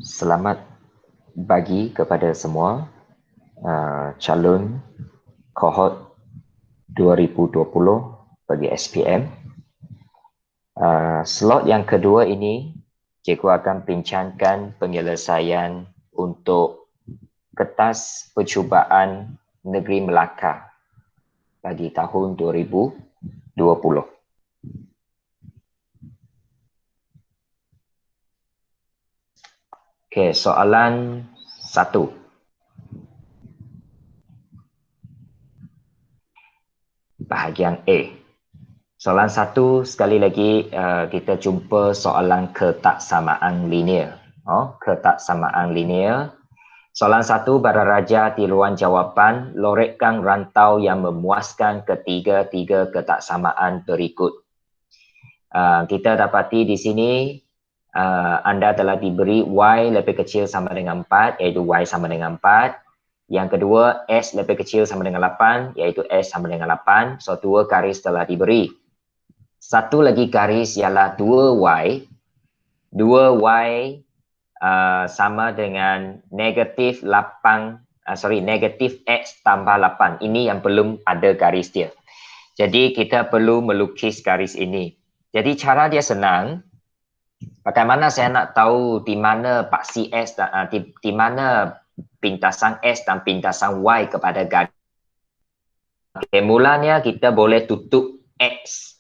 Selamat pagi kepada semua calon kohort 2020 bagi SPM. Slot yang kedua ini, cikgu akan bincangkan penyelesaian untuk kertas percubaan Negeri Melaka bagi tahun 2020. Okey, soalan 1. Bahagian A. Soalan 1, sekali lagi kita jumpa soalan ketaksamaan linear. Ketaksamaan linear. Soalan 1, Bararaja tiluan jawapan, lorekkan rantau yang memuaskan ketiga-tiga ketaksamaan berikut. Kita dapati di sini anda telah diberi Y lebih kecil sama dengan 4, iaitu Y sama dengan 4. Yang kedua, S lebih kecil sama dengan 8, iaitu S sama dengan 8. So, 2 garis telah diberi. Satu lagi garis ialah 2Y. 2Y sama dengan negatif X tambah 8. Ini yang belum ada garis dia. Jadi, kita perlu melukis garis ini. Jadi, cara dia senang. Bagaimana saya nak tahu di mana paksi S, di mana pintasan S dan pintasan Y kepada garis. Okay, mulanya kita boleh tutup X.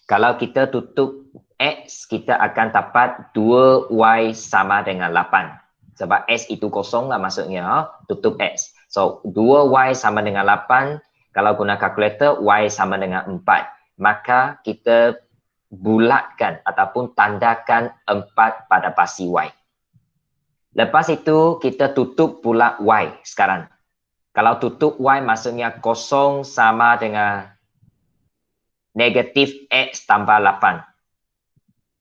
Kalau kita tutup X, kita akan dapat 2Y sama dengan 8. Sebab S itu kosong lah maksudnya, tutup X. So, 2Y sama dengan 8, kalau guna kalkulator, Y sama dengan 4. Maka kita bulatkan ataupun tandakan 4 pada pasti Y. Lepas itu, kita tutup pula Y sekarang. Kalau tutup Y maksudnya kosong sama dengan negatif X tambah 8.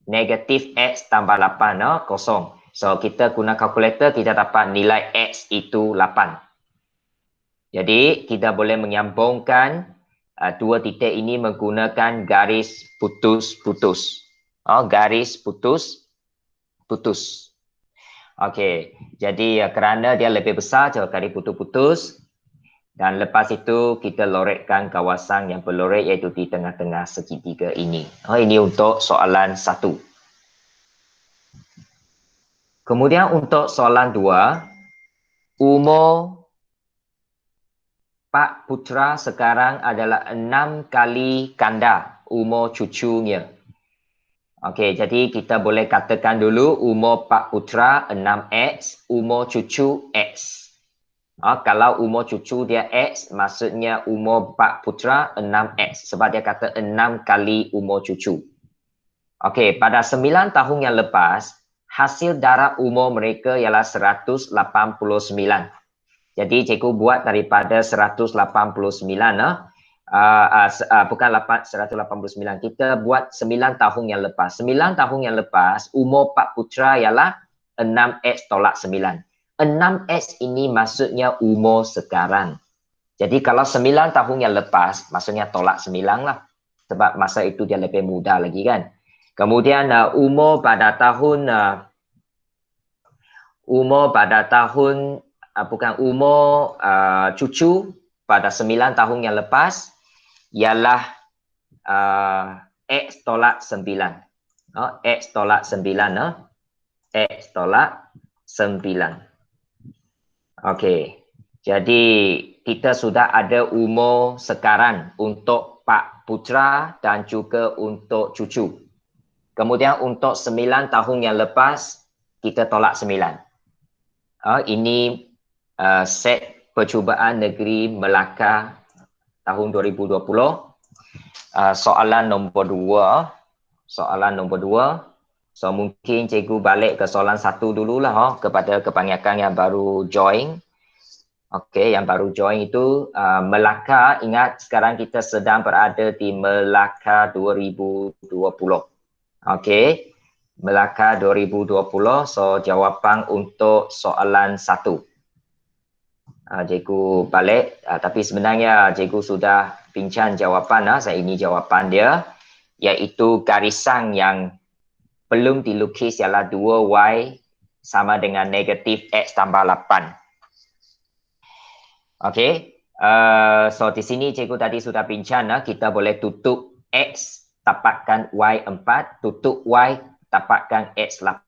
Negatif X tambah 8, kosong. So, kita guna kalkulator, kita dapat nilai X itu 8. Jadi, kita boleh menyambungkan dua titik ini menggunakan garis putus-putus. Garis putus-putus. Okey, jadi kerana dia lebih besar, jadi garis putus-putus. Dan lepas itu kita lorekkan kawasan yang berlorek iaitu di tengah-tengah segitiga ini. Ini untuk soalan 1. Kemudian untuk soalan 2, umur Pak Putra sekarang adalah 6 kali ganda umur cucunya. Okey, jadi kita boleh katakan dulu umur Pak Putra 6X, umur cucu X. Kalau umur cucu dia X, maksudnya umur Pak Putra 6X. Sebab dia kata 6 kali umur cucu. Okey, pada 9 tahun yang lepas, hasil darab umur mereka ialah 189. Jadi cikgu buat daripada 189, bukan 189, kita buat 9 tahun yang lepas. 9 tahun yang lepas, umur Pak Putra ialah 6X tolak 9. 6X ini maksudnya umur sekarang. Jadi kalau 9 tahun yang lepas, maksudnya tolak 9 lah. Sebab masa itu dia lebih muda lagi kan. Kemudian umur pada tahun cucu pada 9 tahun yang lepas ialah X tolak 9. X tolak 9. X tolak 9. Okey. Jadi kita sudah ada umur sekarang untuk Pak Putra dan juga untuk cucu. Kemudian untuk 9 tahun yang lepas kita tolak 9. Ini set percubaan negeri Melaka tahun 2020. Soalan nombor 2. So mungkin cikgu balik ke soalan 1 dululah kepada kebanyakan yang baru join. Okey, yang baru join itu Melaka, ingat sekarang kita sedang berada di Melaka 2020. Okey. Melaka 2020, so jawapan untuk soalan 1. Cikgu balik, tapi sebenarnya cikgu sudah bincang jawapan, saya ini jawapan dia. iaitu garisan yang belum dilukis ialah 2Y sama dengan negatif X tambah 8. Okey, so di sini cikgu tadi sudah bincang, kita boleh tutup X, dapatkan Y 4, tutup Y, dapatkan X 8.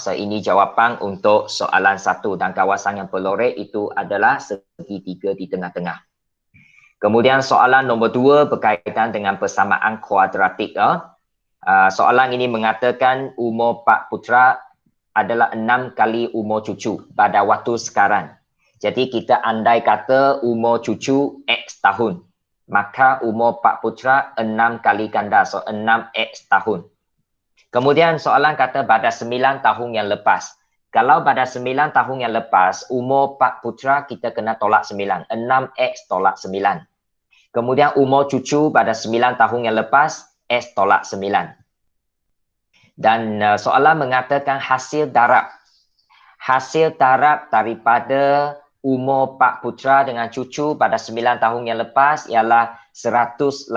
So ini jawapan untuk soalan 1 dan kawasan yang pelorek itu adalah segitiga di tengah-tengah. Kemudian soalan nombor 2 berkaitan dengan persamaan kuadratik. Soalan ini mengatakan umur Pak Putra adalah 6 kali umur cucu pada waktu sekarang. Jadi kita andai kata umur cucu X tahun. Maka umur Pak Putra 6 kali ganda. So 6X tahun. Kemudian soalan kata pada 9 tahun yang lepas. Kalau pada 9 tahun yang lepas, umur Pak Putra kita kena tolak 9. 6X tolak 9. Kemudian umur cucu pada 9 tahun yang lepas, X tolak 9. Dan soalan mengatakan hasil darab. Hasil darab daripada umur Pak Putra dengan cucu pada 9 tahun yang lepas ialah 189.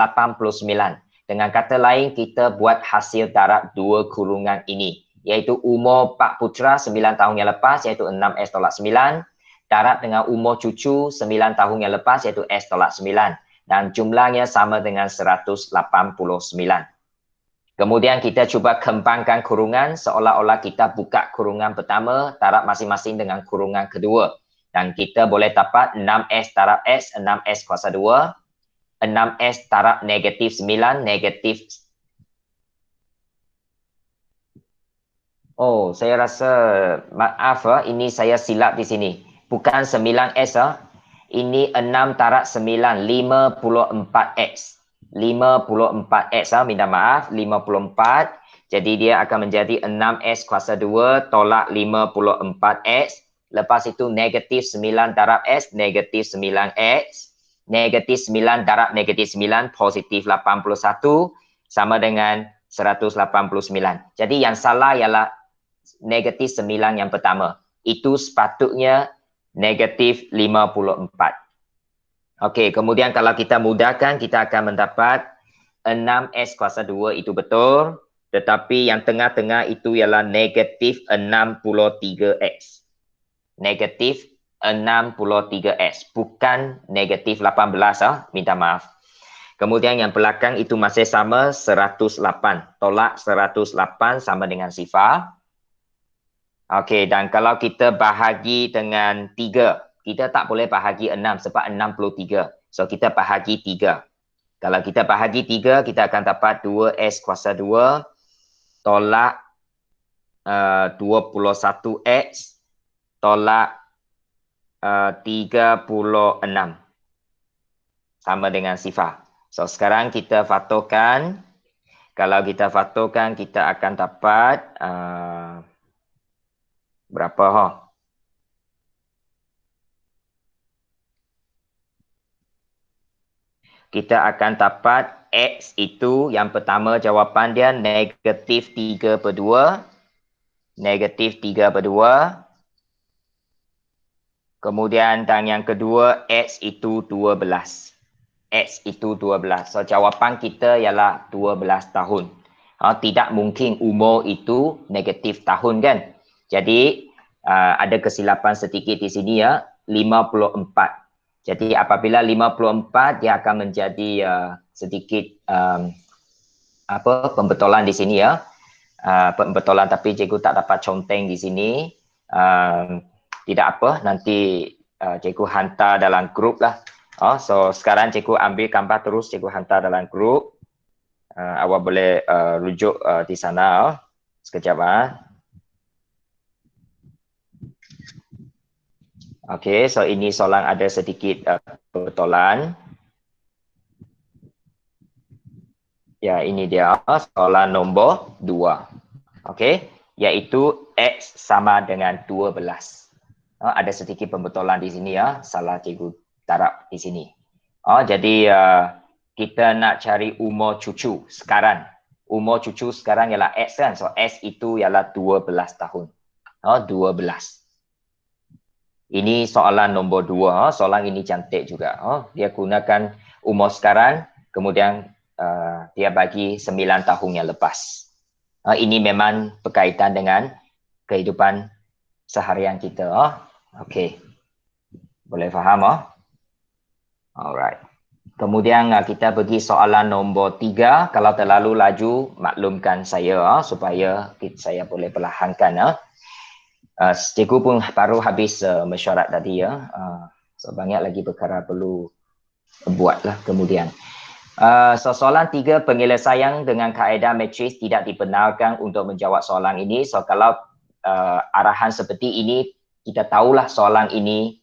Dengan kata lain, kita buat hasil darab dua kurungan ini. Iaitu umur Pak Putra 9 tahun yang lepas, iaitu 6S tolak 9. Darab dengan umur cucu 9 tahun yang lepas, iaitu S tolak 9. Dan jumlahnya sama dengan 189. Kemudian kita cuba kembangkan kurungan seolah-olah kita buka kurungan pertama, darab masing-masing dengan kurungan kedua. Dan kita boleh dapat 6S darab S, 6S kuasa 2. 6S darab negatif 9, negatif. Oh, saya rasa, maaf, ini saya silap di sini. Bukan 9S, ini 6 darab 9, 54X. 54X, minta maaf, 54. Jadi dia akan menjadi 6S kuasa 2 tolak 54X. Lepas itu negatif 9 darab S, negatif 9X. Negatif 9 darab negatif 9, positif 81, sama dengan 189. Jadi yang salah ialah negatif 9 yang pertama. Itu sepatutnya negatif 54. Okey, kemudian kalau kita mudahkan, kita akan mendapat 6S kuasa 2 itu betul. Tetapi yang tengah-tengah itu ialah negatif 63X. Negatif 63X, bukan negatif 18, minta maaf. Kemudian yang belakang itu masih sama 108. Tolak 108 sama dengan sifar. Okey, dan kalau kita bahagi dengan 3, kita tak boleh bahagi 6 sebab 63. So kita bahagi 3. Kalau kita bahagi 3, kita akan dapat 2S kuasa 2 tolak 21X tolak 36 sama dengan sifar. So sekarang kita faturkan. Kalau kita faturkan, kita akan dapat berapa? Kita akan dapat X itu yang pertama jawapan dia negatif 3/2. Negatif 3/2. Kemudian dan yang kedua X itu 12. X itu 12. So jawapan kita ialah 12 tahun. Tidak mungkin umur itu negatif tahun kan. Jadi ada kesilapan sedikit di sini 54. Jadi apabila 54 dia akan menjadi sedikit pembetulan di sini pembetulan, tapi cikgu tak dapat conteng di sini. Tidak apa, nanti cikgu hantar dalam grup lah. So sekarang cikgu ambil gambar terus cikgu hantar dalam grup. Awak boleh rujuk di sana. Sekejap. Okey, so ini soalan ada sedikit pembetulan. Ya, ini dia soalan nombor 2. Okey, iaitu X sama dengan 12. Ada sedikit pembetulan di sini salah cikgu tarap di sini. Jadi kita nak cari umur cucu sekarang. Umur cucu sekarang ialah X kan. So X itu ialah 12 tahun. 12. Ini soalan nombor 2. Soalan ini cantik juga. Dia gunakan umur sekarang, kemudian dia bagi 9 tahun yang lepas. Ini memang berkaitan dengan kehidupan seharian kita. Okey. Boleh faham? Alright. Kemudian kita pergi soalan nombor 3. Kalau terlalu laju, maklumkan saya supaya saya boleh perlahankan. Cikgu pun baru habis mesyuarat tadi. So banyak lagi perkara perlu buatlah kemudian. So soalan 3, penyelesaian dengan kaedah matris tidak dibenarkan untuk menjawab soalan ini. So kalau arahan seperti ini, kita tahulah soalan ini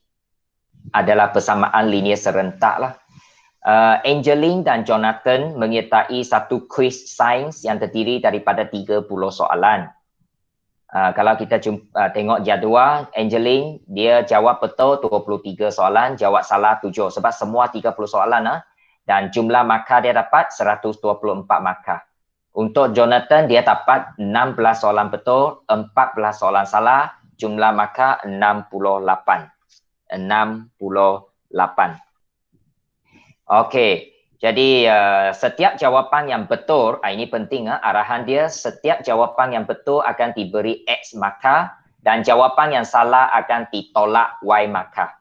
adalah persamaan linear serentak lah. Angeline dan Jonathan menyertai satu kuis sains yang terdiri daripada 30 soalan. Kalau kita tengok jadual, Angeline dia jawab betul 23 soalan, jawab salah 7 sebab semua 30 soalan. Dan jumlah markah dia dapat 124 markah. Untuk Jonathan dia dapat 16 soalan betul, 14 soalan salah, jumlah markah 68. 68. Okey, jadi setiap jawapan yang betul, ini penting arahan dia, setiap jawapan yang betul akan diberi X markah dan jawapan yang salah akan ditolak Y markah.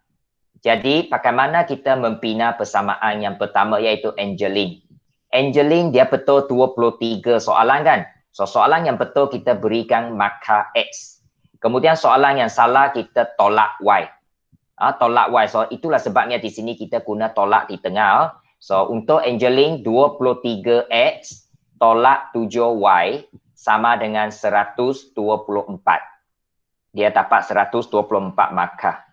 Jadi bagaimana kita membina persamaan yang pertama iaitu Angeline. Angeline dia betul 23 soalan kan? So soalan yang betul kita berikan markah X. Kemudian soalan yang salah kita tolak Y. Tolak Y. So itulah sebabnya di sini kita guna tolak di tengah. So untuk Angeline 23X tolak 7Y sama dengan 124. Dia dapat 124 markah.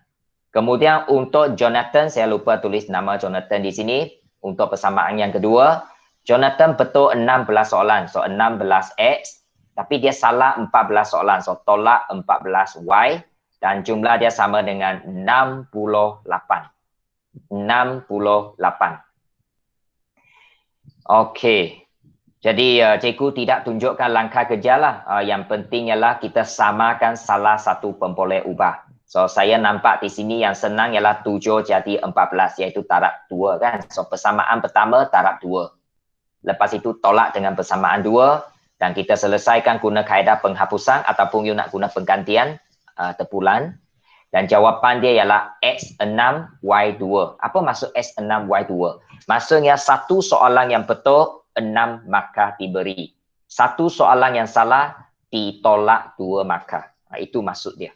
Kemudian untuk Jonathan, saya lupa tulis nama Jonathan di sini. Untuk persamaan yang kedua, Jonathan betul 16 soalan. So 16X. Tapi dia salah 14 soalan. So tolak 14Y. Dan jumlah dia sama dengan 68. 68. Okey. Jadi cikgu tidak tunjukkan langkah kerja lah. Yang penting ialah kita samakan salah satu pemboleh ubah. So saya nampak di sini yang senang ialah 7 jadi 14 iaitu taraf 2 kan. So persamaan pertama taraf 2. Lepas itu tolak dengan persamaan 2 dan kita selesaikan guna kaedah penghapusan ataupun you nak guna penggantian terpulan. Dan jawapan dia ialah X6Y2. Apa maksud X6Y2? Maksudnya satu soalan yang betul 6 markah diberi. Satu soalan yang salah ditolak 2 markah. Itu maksud dia.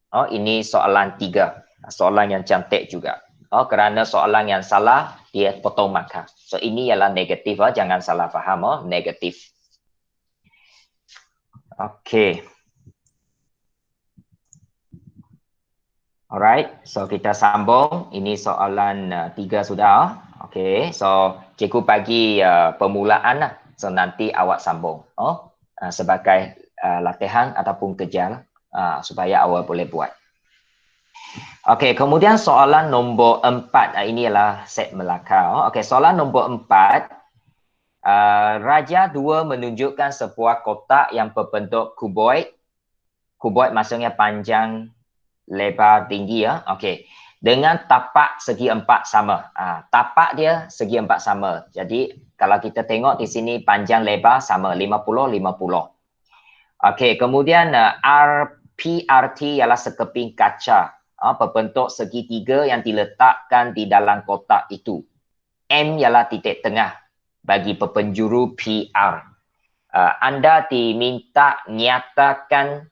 Ini soalan 3. Soalan yang cantik juga. Kerana soalan yang salah, dia potong markah. So, ini ialah negatif. Jangan salah faham. Negatif. Okey. Alright. So, kita sambung. Ini soalan 3 sudah. Okey. So, cikgu bagi permulaan lah. So, nanti awak sambung. Sebagai latihan ataupun kerja lah. Supaya awak boleh buat. Okey, kemudian soalan nombor 4. Ini ialah set Melaka. Okey, soalan nombor 4. Raja 2 menunjukkan sebuah kotak yang berbentuk kuboid. Kuboid maksudnya panjang, lebar, tinggi. Okey, dengan tapak segi 4 sama. Tapak dia segi 4 sama. Jadi, kalau kita tengok di sini panjang lebar sama 50-50. Okey, kemudian PRT ialah sekeping kaca berbentuk segitiga yang diletakkan di dalam kotak itu. M ialah titik tengah bagi perpenjuru PR. Anda diminta nyatakan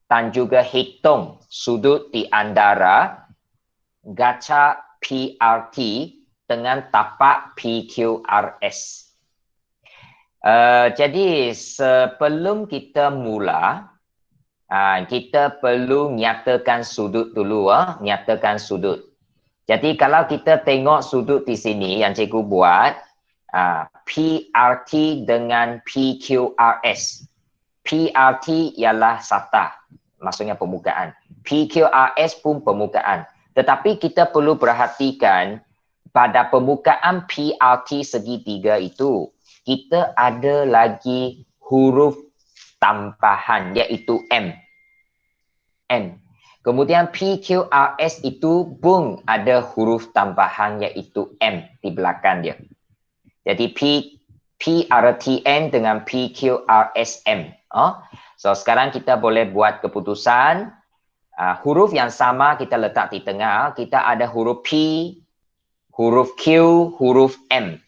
dan juga hitung sudut di antara kaca PRT dengan tapak PQRS. Jadi sebelum kita mula, kita perlu nyatakan sudut dulu. Nyatakan sudut. Jadi kalau kita tengok sudut di sini yang cikgu buat, PRT dengan PQRS. PRT ialah sata, maksudnya permukaan. PQRS pun permukaan. Tetapi kita perlu perhatikan pada permukaan PRT segitiga itu, kita ada lagi huruf tambahan iaitu M. M. Kemudian PQRS itu pun ada huruf tambahan iaitu M di belakang dia. Jadi PRTM dengan PQRSM. So sekarang kita boleh buat keputusan. Huruf yang sama kita letak di tengah. Kita ada huruf P, huruf Q, huruf M.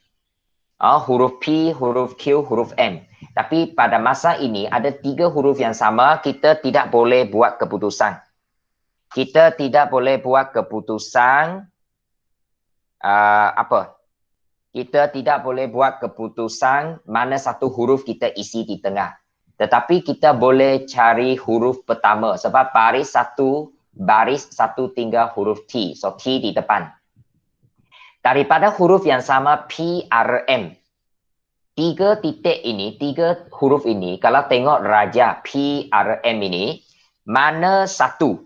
Huruf P, huruf Q, huruf M. Tapi pada masa ini ada 3 huruf yang sama, kita tidak boleh buat keputusan. Kita tidak boleh buat keputusan Kita tidak boleh buat keputusan mana satu huruf kita isi di tengah. Tetapi kita boleh cari huruf pertama sebab baris satu tinggal huruf T. So T di depan. Daripada huruf yang sama PRM. 3 titik ini, 3 huruf ini, kalau tengok raja PRM ini, mana satu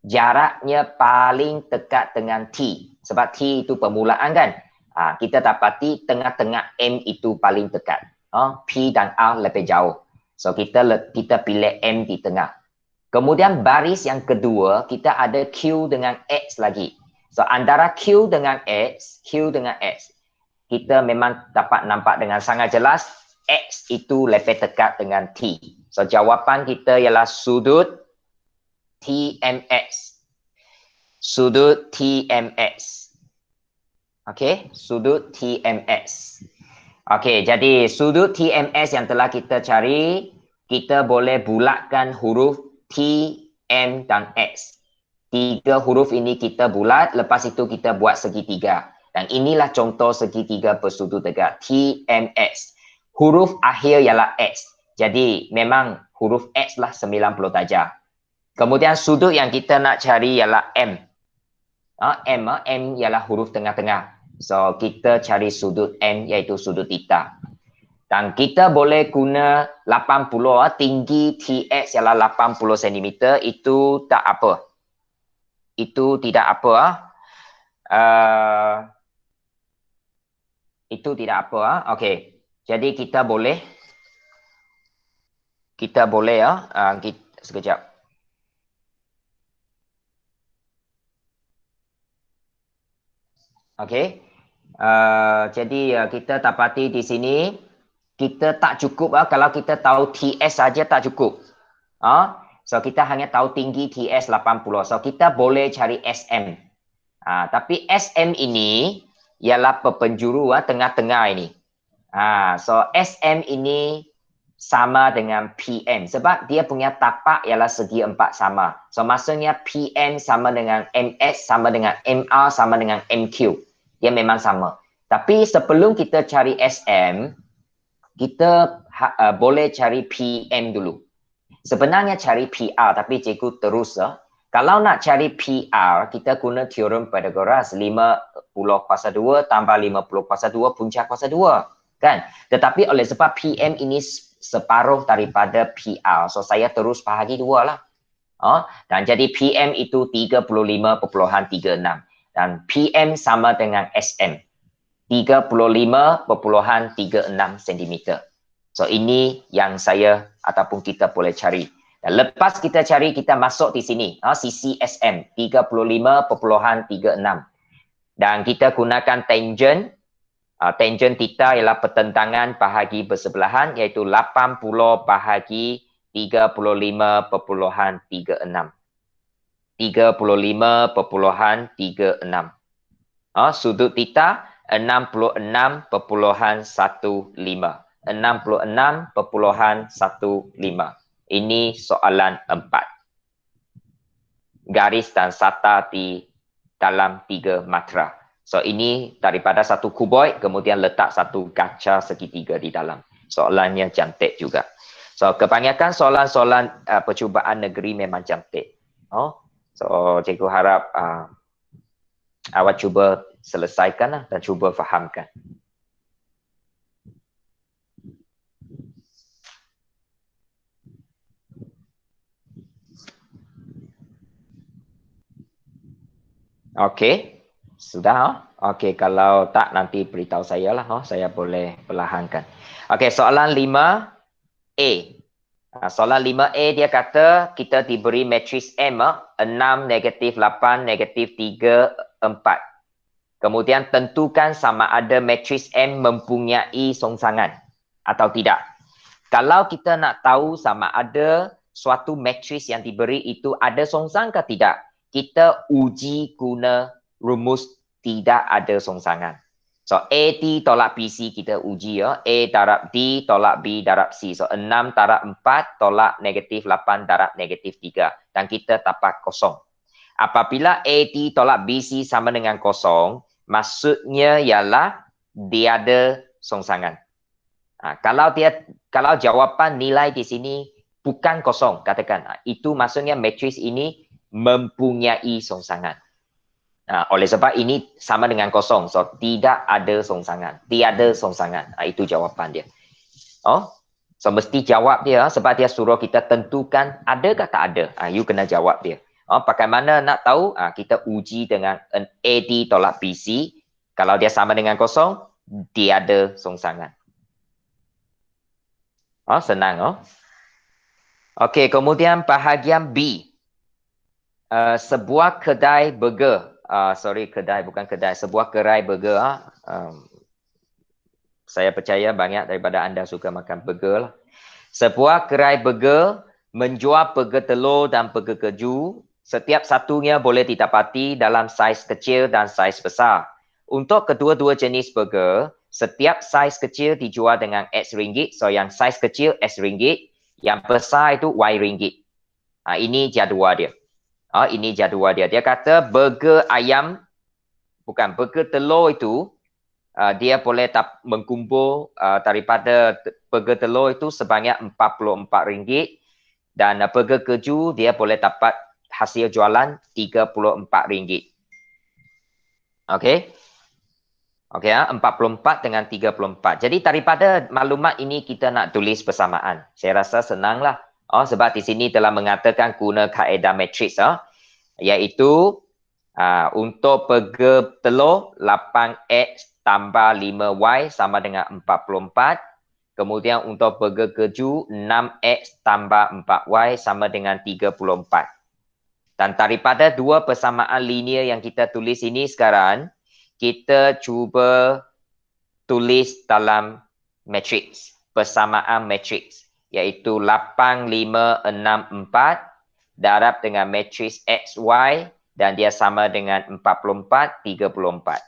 jaraknya paling dekat dengan T. Sebab T itu permulaan kan. Kita dapati tengah-tengah M itu paling dekat. P dan R lebih jauh. So kita pilih M di tengah. Kemudian baris yang kedua, kita ada Q dengan X lagi. So antara Q dengan X, kita memang dapat nampak dengan sangat jelas X itu lebih dekat dengan T. So jawapan kita ialah sudut TMX. Sudut TMX. Okey, sudut TMX. Okey, jadi sudut TMX yang telah kita cari, kita boleh bulatkan huruf T, M dan X. 3 huruf ini kita bulat, lepas itu kita buat segitiga. Dan inilah contoh segitiga bersudut tegak TMX. Huruf akhir ialah X. Jadi memang huruf X lah 90 darjah. Kemudian sudut yang kita nak cari ialah M. M ialah huruf tengah-tengah. So, kita cari sudut M iaitu sudut theta. Dan kita boleh guna 80, tinggi TX ialah 80 cm. Itu tak apa. Itu tidak apa. Itu tidak apa. Okey. Jadi kita boleh. Sekejap. Okey. Jadi kita dapati di sini kita tak cukup kalau kita tahu TS saja tak cukup. So kita hanya tahu tinggi TS 80. So kita boleh cari SM. Tapi SM ini ialah perpenjuru tengah-tengah ini. So SM ini sama dengan PM sebab dia punya tapak ialah segi 4 sama. So maksudnya PM sama dengan MS sama dengan MR sama dengan MQ. Dia memang sama. Tapi sebelum kita cari SM, kita boleh cari PM dulu. Sebenarnya cari PR, tapi cikgu terus. Kalau nak cari PR, kita guna teorem Pythagoras 50 kuasa 2 tambah 50 kuasa 2 punca kuasa 2. Kan? Tetapi oleh sebab PM ini separuh daripada PR, so saya terus bahagi 2 lah. Dan jadi PM itu 35.36. Dan PM sama dengan SM. 35.36 cm. So ini yang saya ataupun kita boleh cari. Dan lepas kita cari, kita masuk di sini. Sisi SM. 35.36. Dan kita gunakan tangent. Tangent theta ialah pertentangan bahagi bersebelahan iaitu 80 bahagi 35.36. 35.36. Sudut theta 66.15. 66.15. Ini soalan 4. Garis dan sata di dalam 3 matra. So ini daripada satu kuboid kemudian letak satu kaca segitiga di dalam. Soalannya cantik juga. So kebanyakan soalan-soalan percubaan negeri memang cantik. So cikgu harap awak cuba selesaikan dan cuba fahamkan. Okey. Sudah? Okey, kalau tak nanti beritahu saya lah. Saya boleh perlahankan. Okey, soalan 5A. Soalan 5A dia kata kita diberi matriks M 6, -8, -3, 4. Kemudian tentukan sama ada matris M mempunyai songsangan atau tidak. Kalau kita nak tahu sama ada suatu matris yang diberi itu ada songsang ke tidak, kita uji guna rumus tidak ada songsangan. So A D tolak BC kita uji ya. A darab D tolak B darab C. So 6 darab 4 tolak negatif 8 darab negatif 3. Dan kita dapat kosong. Apabila A D tolak BC sama dengan kosong, maksudnya ialah dia ada songsangan. Kalau jawapan nilai di sini bukan kosong, katakan itu maksudnya matris ini mempunyai songsangan. Oleh sebab ini sama dengan kosong, so tidak ada songsangan, tiada songsangan. Itu jawapan dia. So mesti jawab dia sebab dia suruh kita tentukan ada ke tak ada. You kena jawab dia. Bagaimana nak tahu? Kita uji dengan AD tolak BC. Kalau dia sama dengan kosong, dia ada songsangan. Senang. Okey, kemudian bahagian B. Sebuah kedai burger. Sebuah gerai burger. Saya percaya banyak daripada anda suka makan burger lah. Sebuah gerai burger menjual burger telur dan burger keju. Setiap satunya boleh didapati dalam saiz kecil dan saiz besar. Untuk kedua-dua jenis burger, setiap saiz kecil dijual dengan X ringgit. So yang saiz kecil X ringgit, yang besar itu Y ringgit. Ini jadual dia. Ini jadual dia. Dia kata burger telur itu dia boleh mengkumpul daripada burger telur itu sebanyak RM44 dan burger keju dia boleh dapat hasil jualan RM34. Okey. Okey, 44 dengan 34. Jadi daripada maklumat ini kita nak tulis persamaan. Saya rasa senanglah. Sebab di sini telah mengatakan guna kaedah matriks iaitu untuk burger telur 8X tambah 5Y sama dengan 44. Kemudian untuk burger keju 6X tambah 4Y sama dengan 34. Dan daripada dua persamaan linear yang kita tulis ini sekarang, kita cuba tulis dalam matriks, persamaan matriks, iaitu 8564 darab dengan matriks XY dan dia sama dengan 44, 34.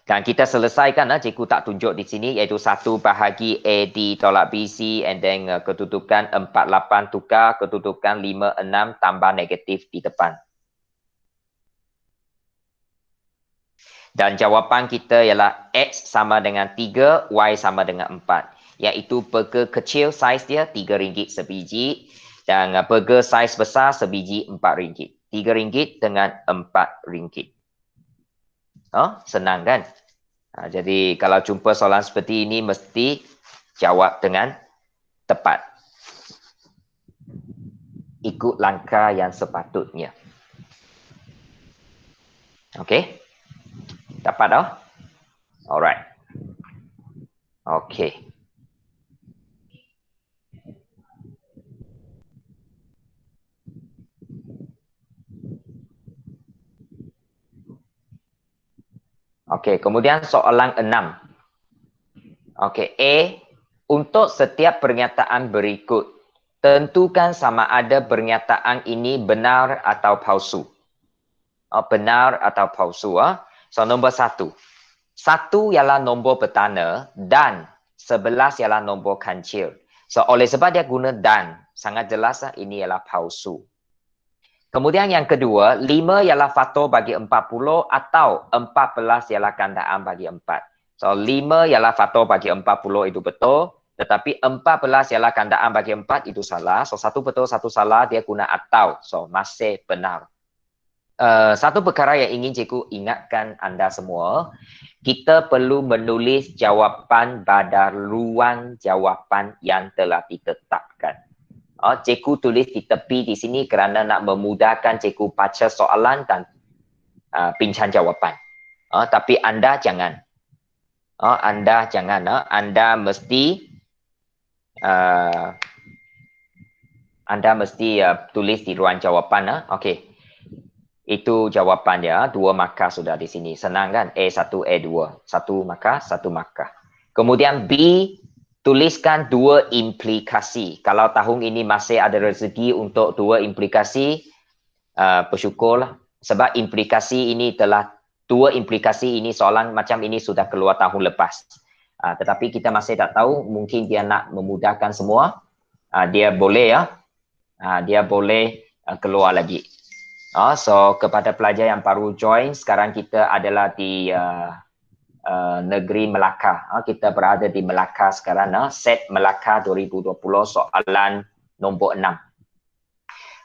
Dan kita selesaikan, cikgu tak tunjuk di sini, iaitu 1 bahagi AD tolak BC, and then kedudukan 48 tukar, kedudukan 56 tambah negatif di depan. Dan jawapan kita ialah X sama dengan 3, Y sama dengan 4. Iaitu burger kecil saiz dia RM3 sebiji, dan burger saiz besar sebiji RM4. RM3 dengan RM4. Senang kan? Jadi kalau jumpa soalan seperti ini mesti jawab dengan tepat. Ikut langkah yang sepatutnya. Okey? Dapat dah? Alright. Okey. Okey, kemudian soalan 6. Okey, A, untuk setiap pernyataan berikut, tentukan sama ada pernyataan ini benar atau palsu. Benar atau palsu. So, nombor 1. 1 ialah nombor bertanda dan 11 ialah nombor kancil. So, oleh sebab dia guna dan, sangat jelas ini ialah palsu. Kemudian yang kedua, 5 ialah faktor bagi 40 atau 14 ialah gandaan bagi 4. So, 5 ialah faktor bagi 40 itu betul, tetapi 14 ialah gandaan bagi 4 itu salah. So, satu betul, satu salah, dia guna atau. So, masih benar. Satu perkara yang ingin cikgu ingatkan anda semua, kita perlu menulis jawapan pada ruang jawapan yang telah ditetapkan. Cikgu tulis di tepi di sini kerana nak memudahkan cikgu baca soalan dan bincang jawapan. Tapi anda jangan. Anda mesti tulis di ruang jawapan. Okey. Itu jawapan dia. 2 markah sudah di sini. Senang kan? A1, A2. 1 markah, 1 markah. Kemudian B, tuliskan 2 implikasi. Kalau tahun ini masih ada rezeki untuk 2 implikasi, bersyukurlah. Sebab implikasi ini telah 2 implikasi ini soalan macam ini sudah keluar tahun lepas. Tetapi kita masih tak tahu, mungkin dia nak memudahkan semua. Dia boleh ya. Dia boleh keluar lagi. So kepada pelajar yang baru join, sekarang kita adalah di negeri Melaka. Kita berada di Melaka sekarang. Set Melaka 2020 soalan nombor 6.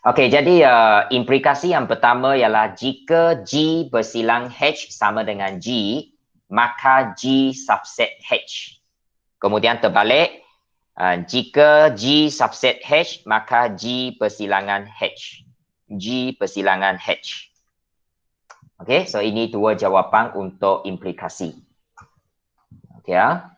Okey, jadi implikasi yang pertama ialah jika G bersilang H sama dengan G, maka G subset H. Kemudian terbalik, jika G subset H, maka G persilangan H. G persilangan H. Okey, so ini 2 jawapan untuk implikasi. Okey ya.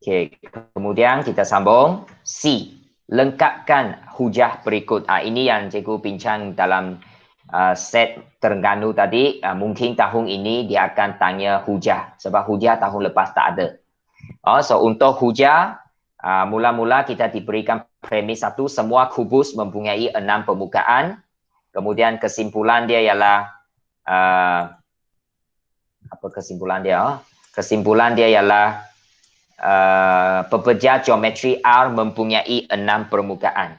Okey, kemudian kita sambung C. Lengkapkan hujah berikut. Ini yang cikgu bincang dalam set Terengganu tadi. Mungkin tahun ini dia akan tanya hujah. Sebab hujah tahun lepas tak ada. So untuk hujah, mula-mula kita diberikan premis 1. Semua kubus mempunyai 6 permukaan. Kemudian kesimpulan dia ialah apa kesimpulan dia? Kesimpulan dia ialah pekerja geometri R mempunyai 6 permukaan.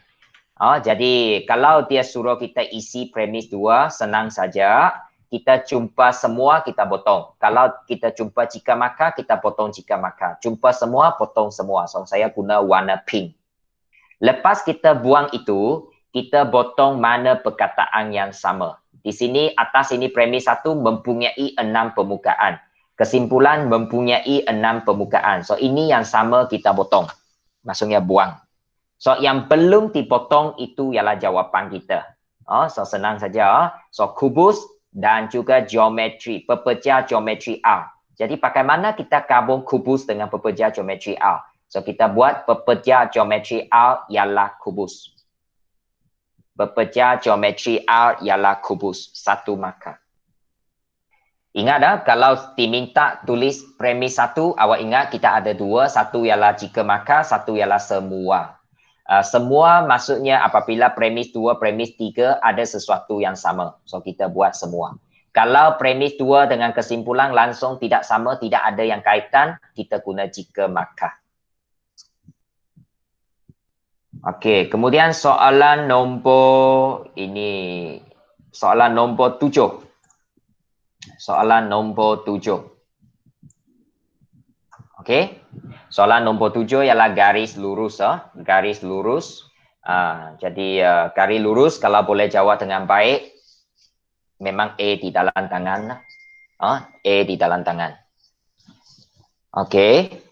Jadi kalau dia suruh kita isi premis 2, senang saja. Kita jumpa semua, kita potong. Kalau kita jumpa jika maka, kita potong jika maka. Jumpa semua, potong semua. So saya guna warna pink. Lepas kita buang itu, kita potong mana perkataan yang sama. Di sini, atas ini premis 1 mempunyai 6 permukaan. Kesimpulan mempunyai 6 permukaan. So ini yang sama kita potong. Maksudnya buang. So yang belum dipotong itu ialah jawapan kita. So senang saja. So kubus dan juga geometri. Pekerja geometri R. Jadi bagaimana kita gabung kubus dengan pekerja geometri R? So kita buat pekerja geometri R ialah kubus. Pekerja geometri R ialah kubus. 1 markah. Ingat kalau diminta tulis premis 1, awak ingat kita ada 2. 1 ialah jika maka, 1 ialah semua. Semua maksudnya apabila premis 2, premis 3 ada sesuatu yang sama. So kita buat semua. Kalau premis 2 dengan kesimpulan langsung tidak sama, tidak ada yang kaitan, kita guna jika maka. Okey, kemudian soalan nombor 7. Soalan nombor 7. Okey. Soalan nombor 7 ialah garis lurus. Garis lurus. Jadi garis lurus kalau boleh jawab dengan baik, memang A di dalam tangan. A di dalam tangan. Okey.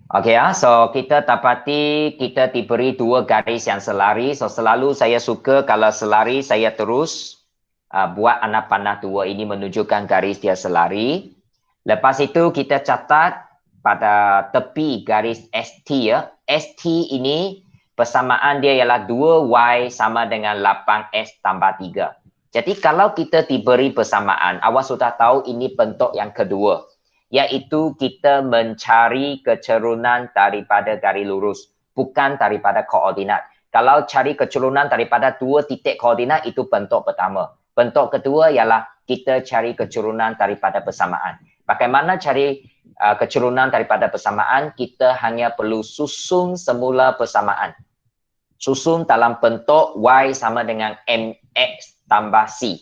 Okey so kita dapati kita diberi 2 garis yang selari. So selalu saya suka kalau selari saya terus buat anak panah 2 ini menunjukkan garis dia selari. Lepas itu kita catat pada tepi garis ST ya. ST ini persamaan dia ialah 2Y sama dengan 8S tambah 3. Jadi kalau kita diberi persamaan, awak sudah tahu ini bentuk yang kedua. Iaitu kita mencari keturunan daripada garis lurus, bukan daripada koordinat. Kalau cari keturunan daripada 2 titik koordinat, itu bentuk pertama. Bentuk kedua ialah kita cari keturunan daripada persamaan. Bagaimana cari keturunan daripada persamaan? Kita hanya perlu susun semula persamaan. Susun dalam bentuk Y sama dengan MX tambah C.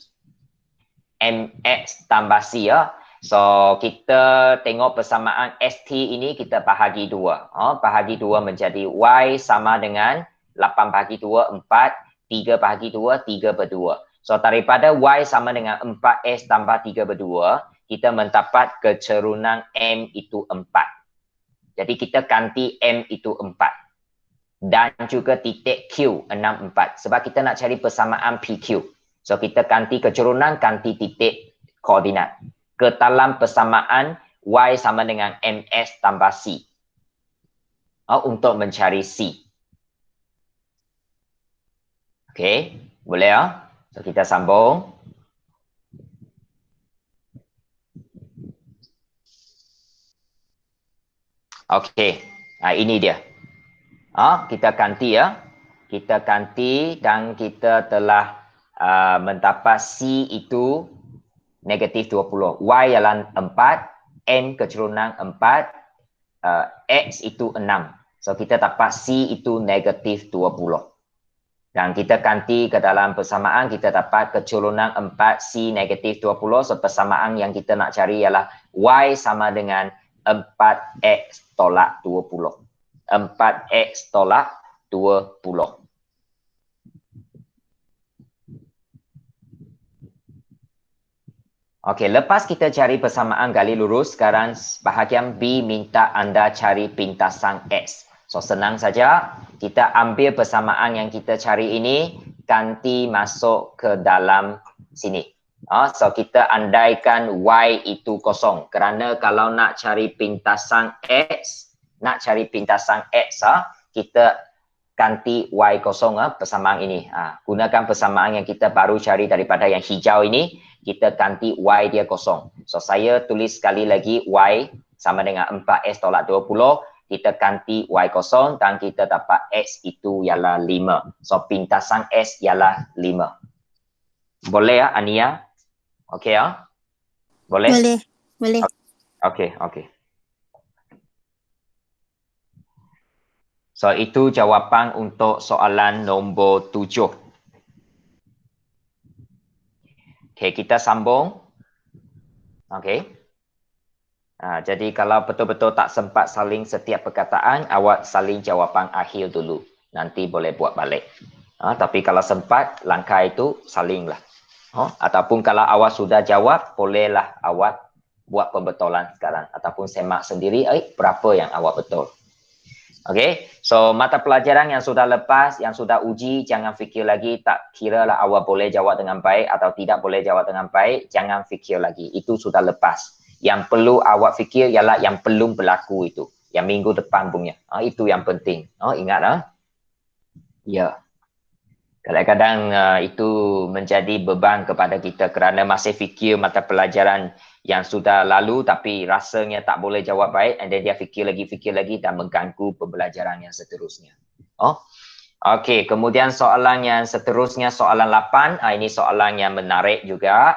MX tambah C ya. So, kita tengok persamaan ST ini kita bahagi 2. Bahagi 2 menjadi Y sama dengan 8 bahagi 2, 4. 3 bahagi 2, 3 per 2. So, daripada Y sama dengan 4S tambah 3 per 2, kita mendapat keturunan M itu 4. Jadi, kita ganti M itu 4. Dan juga titik Q, 6, 4. Sebab kita nak cari persamaan PQ. So, kita ganti keturunan, ganti titik koordinat. ke dalam persamaan Y sama dengan MS tambah C. Untuk mencari C. Okey, boleh ya? So, kita sambung. Okey, ini dia. Kita ganti ya. Kita ganti dan kita telah mendapat C itu negatif 20. Y ialah 4, N keturunan 4, X itu 6. So kita dapat C itu negatif 20. Dan kita ganti ke dalam persamaan, kita dapat keturunan 4 C negatif 20. So persamaan yang kita nak cari ialah Y sama dengan 4X tolak 20. 4X tolak 20. Okey, lepas kita cari persamaan gali lurus, sekarang bahagian B minta anda cari pintasan X. So, senang saja. Kita ambil persamaan yang kita cari ini, ganti masuk ke dalam sini. So, kita andaikan Y itu kosong. Kerana kalau nak cari pintasan X, kita ganti Y kosong persamaan ini. Gunakan persamaan yang kita baru cari daripada yang hijau ini, kita ganti Y dia kosong. So, saya tulis sekali lagi Y sama dengan 4X tolak 20. Kita ganti Y kosong dan kita dapat X itu ialah 5. So, pintasan S ialah 5. Boleh ya, Ania? Okey ya? Boleh? Boleh. Okey. So, itu jawapan untuk soalan nombor 7. Okey, kita sambung. Okey. Jadi kalau betul-betul tak sempat saling setiap perkataan, awak saling jawapan akhir dulu. Nanti boleh buat balik. Tapi kalau sempat, langkah itu salinglah. Ataupun kalau awak sudah jawab, bolehlah awak buat pembetulan sekarang. Ataupun semak sendiri, berapa yang awak betul. Okey, so mata pelajaran yang sudah lepas, yang sudah uji, jangan fikir lagi, tak kira lah awak boleh jawab dengan baik atau tidak boleh jawab dengan baik, jangan fikir lagi. Itu sudah lepas. Yang perlu awak fikir ialah yang belum berlaku itu. Yang minggu depan punya. Itu yang penting. Ingat. Ya. Kadang-kadang itu menjadi beban kepada kita kerana masih fikir mata pelajaran yang sudah lalu tapi rasanya tak boleh jawab baik, and then dia fikir lagi dan mengganggu pembelajaran yang seterusnya. Okey, kemudian soalan yang seterusnya, soalan 8. Ini soalan yang menarik juga.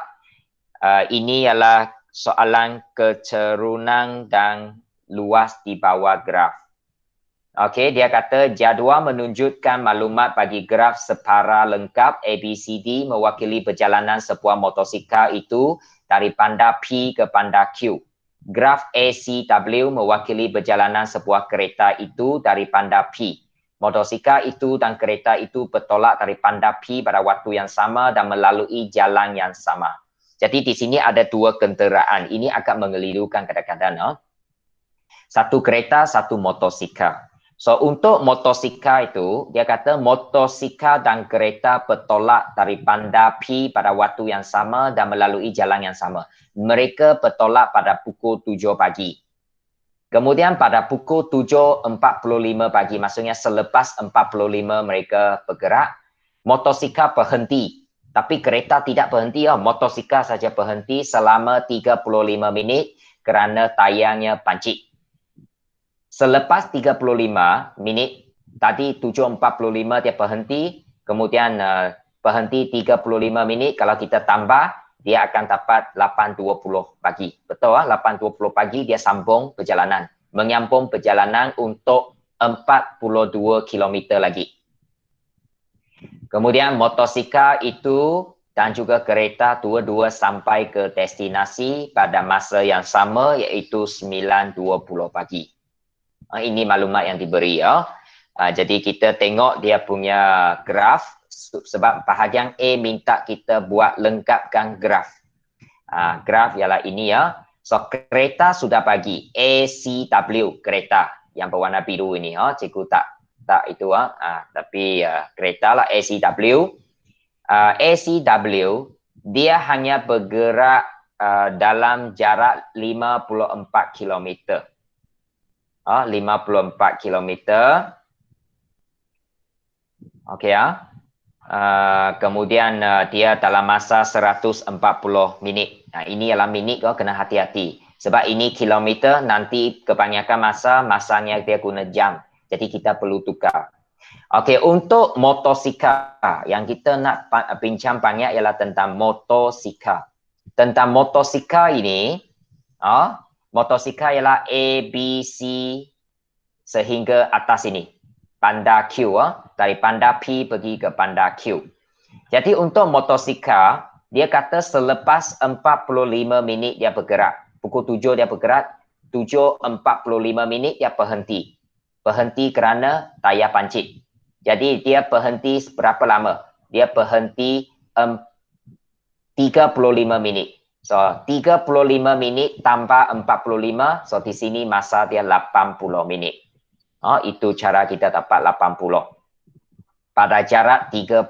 Ini ialah soalan kecerunan dan luas di bawah graf. Okey, dia kata jadual menunjukkan maklumat bagi graf separa lengkap ABCD mewakili perjalanan sebuah motosikal itu dari bandar P ke bandar Q. Graf ACW mewakili perjalanan sebuah kereta itu dari bandar P. Motosikal itu dan kereta itu bertolak dari bandar P pada waktu yang sama dan melalui jalan yang sama. Jadi di sini ada dua kenderaan. Ini agak mengelirukan kadang-kadang. Satu kereta, satu motosikal. So, untuk motosikal itu, dia kata motosikal dan kereta bertolak dari bandar P pada waktu yang sama dan melalui jalan yang sama. Mereka bertolak pada pukul 7 pagi. Kemudian pada pukul 7.45 pagi, maksudnya selepas 45 mereka bergerak, motosikal berhenti. Tapi kereta tidak berhenti, motosikal saja berhenti selama 35 minit kerana tayarnya pancit. Selepas 35 minit, tadi 7.45 dia berhenti, kemudian berhenti 35 minit, kalau kita tambah, dia akan dapat 8.20 pagi. Betul 8.20 pagi dia sambung perjalanan. Menyambung perjalanan untuk 42 km lagi. Kemudian motosikal itu dan juga kereta dua-dua sampai ke destinasi pada masa yang sama, iaitu 9.20 pagi. Ini maklumat yang diberi ya. Jadi kita tengok dia punya graf sebab bahagian A minta kita buat lengkapkan graf. Graf ialah ini ya. So kereta sudah bagi ACW kereta yang berwarna biru ini. Cikgu tak itu tapi kereta lah ACW. ACW dia hanya bergerak dalam jarak 54 kilometer. 54 kilometer. Okey ya. Kemudian dia dalam masa 140 minit. Ini ialah minit kau kena hati-hati. Sebab ini kilometer, nanti kebanyakan masanya dia guna jam. Jadi kita perlu tukar. Okey, untuk motosikal yang kita nak bincang banyak ialah tentang motosikal. Tentang motosikal ini, motosikal ialah A, B, C sehingga atas ini. Panda Q, dari panda P pergi ke panda Q. Jadi untuk motosikal, dia kata selepas 45 minit dia bergerak. Pukul 7 dia bergerak, 7.45 minit dia berhenti. Berhenti kerana tayar pancit. Jadi dia berhenti berapa lama? Dia berhenti 35 minit. So 35 minit tambah 45, so di sini masa dia 80 minit. Itu cara kita dapat 80 pada jarak 36.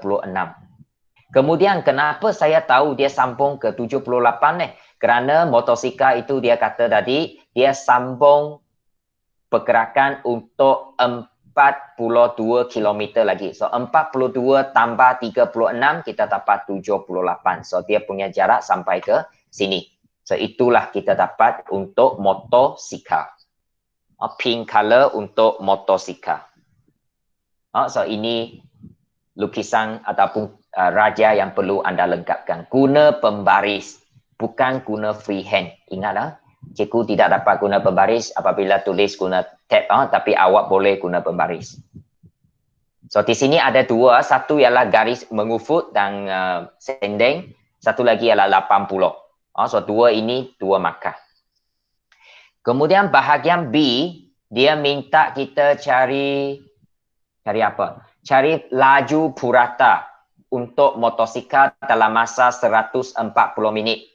Kemudian kenapa saya tahu dia sambung ke 78 ni? Kerana motosikal itu dia kata tadi, dia sambung pergerakan untuk 42 km lagi. So 42 tambah 36 kita dapat 78. So dia punya jarak sampai ke sini. So itulah kita dapat untuk motosikal. Pink color untuk motosikal. So ini lukisan ataupun raja yang perlu anda lengkapkan. Guna pembaris, bukan guna freehand. Ingatlah, cikgu tidak dapat guna pembaris apabila tulis guna tab, tapi awak boleh guna pembaris. So di sini ada dua, satu ialah garis mengufut dan sendeng, satu lagi ialah 80. So dua ini dua markah. Kemudian bahagian B, dia minta kita cari apa? Cari laju purata untuk motosikal dalam masa 140 minit.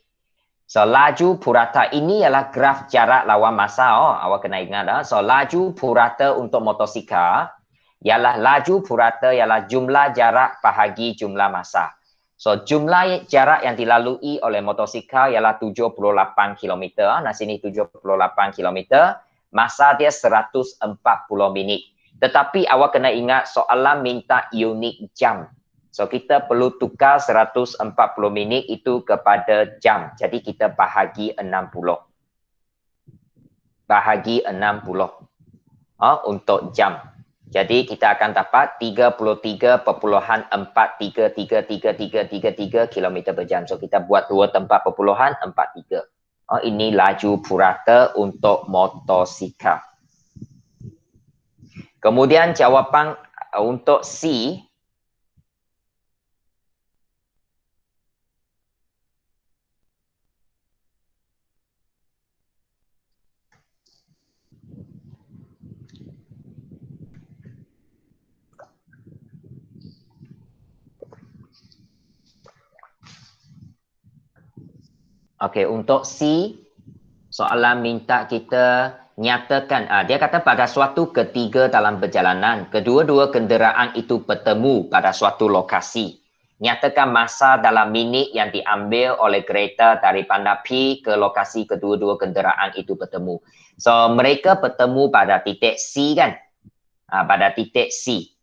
So laju purata ini ialah graf jarak lawan masa. Awak kena ingat. So laju purata untuk motosikal ialah laju purata ialah jumlah jarak bahagi jumlah masa. So jumlah jarak yang dilalui oleh motosikal ialah 78 km. Nah sini 78 km. Masa dia 140 minit. Tetapi awak kena ingat soalan minta unit jam. So kita perlu tukar 140 minit itu kepada jam. Jadi kita bahagi 60. Bahagi 60. Untuk jam. Jadi kita akan dapat 33.4333333 km per jam. So kita buat 2 tempat perpuluhan 43. Ini laju purata untuk motosikal. Kemudian jawapan untuk C. Okey, untuk C, soalan minta kita nyatakan, dia kata pada suatu ketiga dalam perjalanan, kedua-dua kenderaan itu bertemu pada suatu lokasi. Nyatakan masa dalam minit yang diambil oleh kereta dari panda P ke lokasi kedua-dua kenderaan itu bertemu. So, mereka bertemu pada titik C kan? Pada titik C.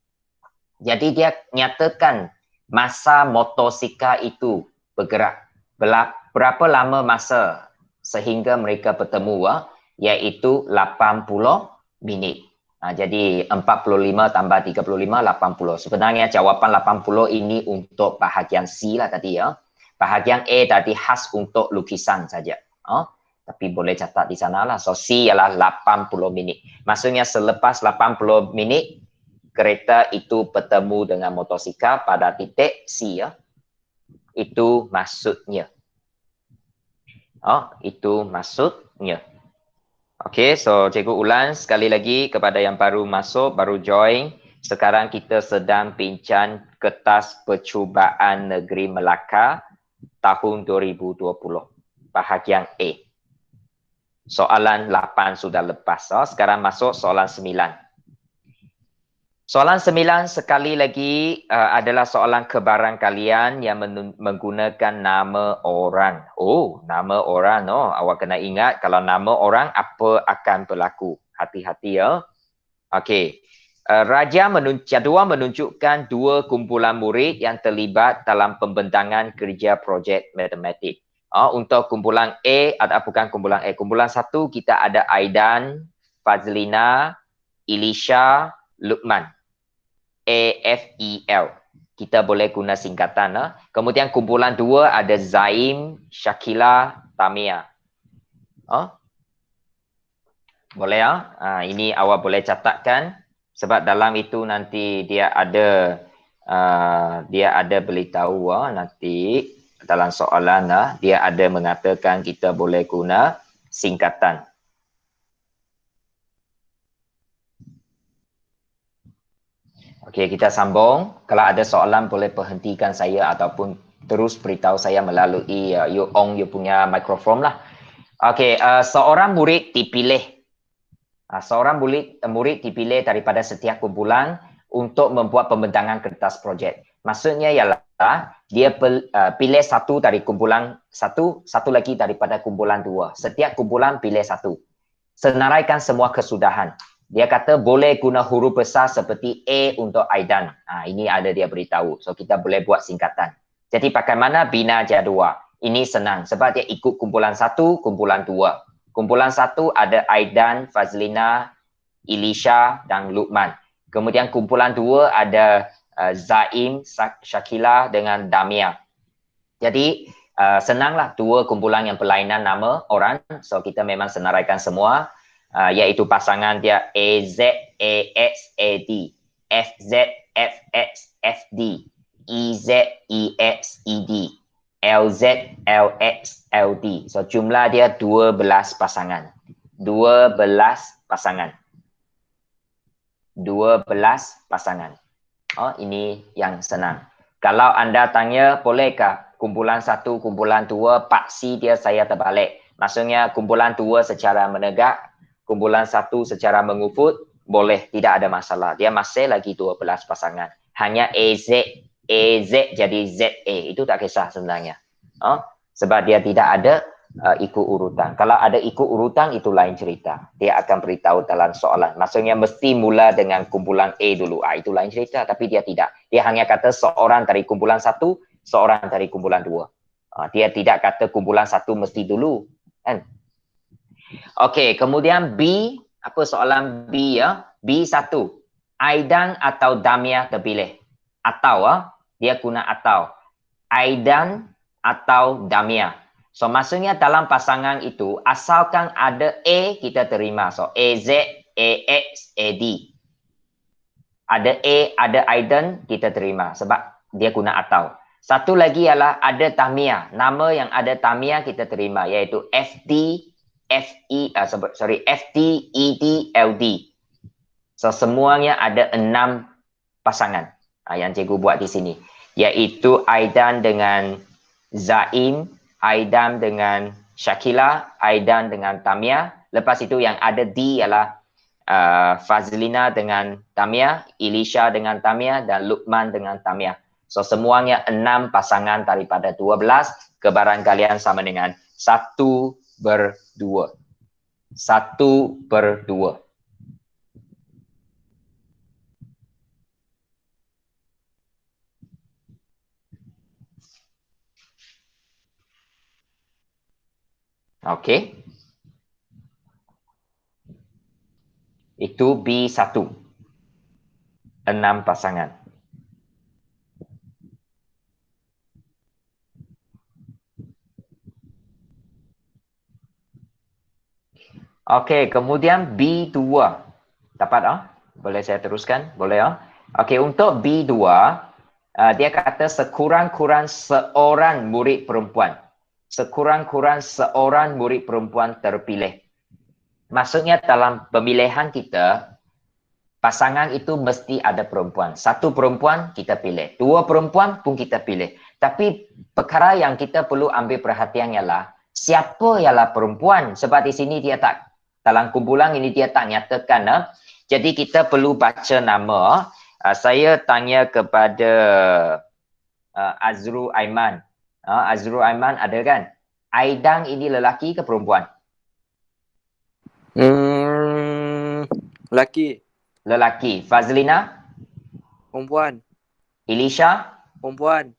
Jadi dia nyatakan masa motosikal itu bergerak. Berapa lama masa sehingga mereka bertemu, iaitu 80 minit. Jadi 45 tambah 35, 80. Sebenarnya jawapan 80 ini untuk bahagian C lah tadi ya. Bahagian A tadi khas untuk lukisan saja. Tapi boleh catat di sana lah. So C ialah 80 minit. Maksudnya selepas 80 minit, kereta itu bertemu dengan motosikal pada titik C ya. Itu maksudnya. Itu maksudnya. Okey, so cikgu ulang sekali lagi kepada yang baru masuk, baru join. Sekarang kita sedang bincang kertas percubaan negeri Melaka tahun 2020. Bahagian A. Soalan 8 sudah lepas. Sekarang masuk soalan 9. Soalan 9 sekali lagi adalah soalan kebarangkalian yang menggunakan nama orang. Oh, nama orang. Oh, awak kena ingat kalau nama orang apa akan berlaku. Hati-hati ya. Okey. Jadual menunjukkan dua kumpulan murid yang terlibat dalam pembentangan kerja projek matematik. Untuk kumpulan A atau bukan kumpulan A. Kumpulan 1 kita ada Aidan, Fazlina, Elisha, Luqman. AFEL. Kita boleh guna singkatan. Kemudian kumpulan 2 ada Zaim, Shakila, Tamia. Boleh ya? Ini awak boleh catatkan sebab dalam itu nanti dia ada beritahu nanti dalam soalan dia ada mengatakan kita boleh guna singkatan. Okey, kita sambung. Kalau ada soalan boleh berhentikan saya ataupun terus beritahu saya melalui you punya mikrofon lah. Okey, seorang murid dipilih. Seorang murid dipilih daripada setiap kumpulan untuk membuat pembentangan kertas projek. Maksudnya ialah dia pilih satu dari kumpulan satu lagi daripada kumpulan 2. Setiap kumpulan pilih satu. Senaraikan semua kesudahan. Dia kata boleh guna huruf besar seperti A untuk Aidan. Ini ada dia beritahu. So kita boleh buat singkatan. Jadi bagaimana bina jadual? Ini senang sebab dia ikut kumpulan 1, kumpulan 2. Kumpulan 1 ada Aidan, Fazlina, Elisha dan Luqman. Kemudian kumpulan 2 ada Zaim, Shakila dengan Damia. Jadi senanglah dua kumpulan yang berlainan nama orang. So kita memang senaraikan semua. Iaitu pasangan dia AZAXAD, FZFXFD, EZEXED, LZLXLD. So jumlah dia 12 pasangan. 12 pasangan. 12 pasangan. Ini yang senang. Kalau anda tanya, bolehkah kumpulan 1, kumpulan 2, paksi dia saya terbalik. Maksudnya kumpulan 2 secara menegak, kumpulan 1 secara mengufut, boleh, tidak ada masalah. Dia masih lagi 12 pasangan. Hanya AZ jadi ZA, itu tak kisah sebenarnya. Sebab dia tidak ada ikut urutan. Kalau ada ikut urutan, itu lain cerita. Dia akan beritahu dalam soalan. Maksudnya mesti mula dengan kumpulan A dulu. Itu lain cerita, tapi dia tidak. Dia hanya kata seorang dari kumpulan 1, seorang dari kumpulan 2. Dia tidak kata kumpulan 1 mesti dulu. Kan? Okey, kemudian B, apa soalan B ya? B1. Aidan atau Damia terpilih. Atau dia guna atau. Aidan atau Damia. So maksudnya dalam pasangan itu asalkan ada A kita terima. So AZ, AX, AD. Ada A, ada Aidan kita terima sebab dia guna atau. Satu lagi ialah ada Tamia. Nama yang ada Tamia kita terima iaitu FD, FD, ED, LD. So semuanya ada 6 pasangan yang cikgu buat di sini. Iaitu Aidan dengan Zaim, Aidan dengan Shakila, Aidan dengan Tamia. Lepas itu yang ada D ialah Fazlina dengan Tamia, Elisha dengan Tamia dan Luqman dengan Tamia. So semuanya 6 pasangan daripada 12. Kebarangkalian sama dengan 1/2. 1/2. Okey. Itu B1. 6 pasangan. Okey, kemudian B2. Dapat Boleh saya teruskan? Boleh Okey, untuk B2 dia kata sekurang-kurang seorang murid perempuan. Sekurang-kurang seorang murid perempuan terpilih. Maksudnya dalam pemilihan kita, pasangan itu mesti ada perempuan. Satu perempuan kita pilih. 2 perempuan pun kita pilih. Tapi perkara yang kita perlu ambil perhatian ialah siapa ialah perempuan. Sebab di sini dia tak, dalam kumpulan ini dia tak nyatakan. Jadi kita perlu baca nama. Saya tanya kepada Azrul Aiman. Azrul Aiman ada kan? Aidang ini lelaki ke perempuan? Lelaki. Lelaki. Fazlina? Perempuan. Elisha? Perempuan.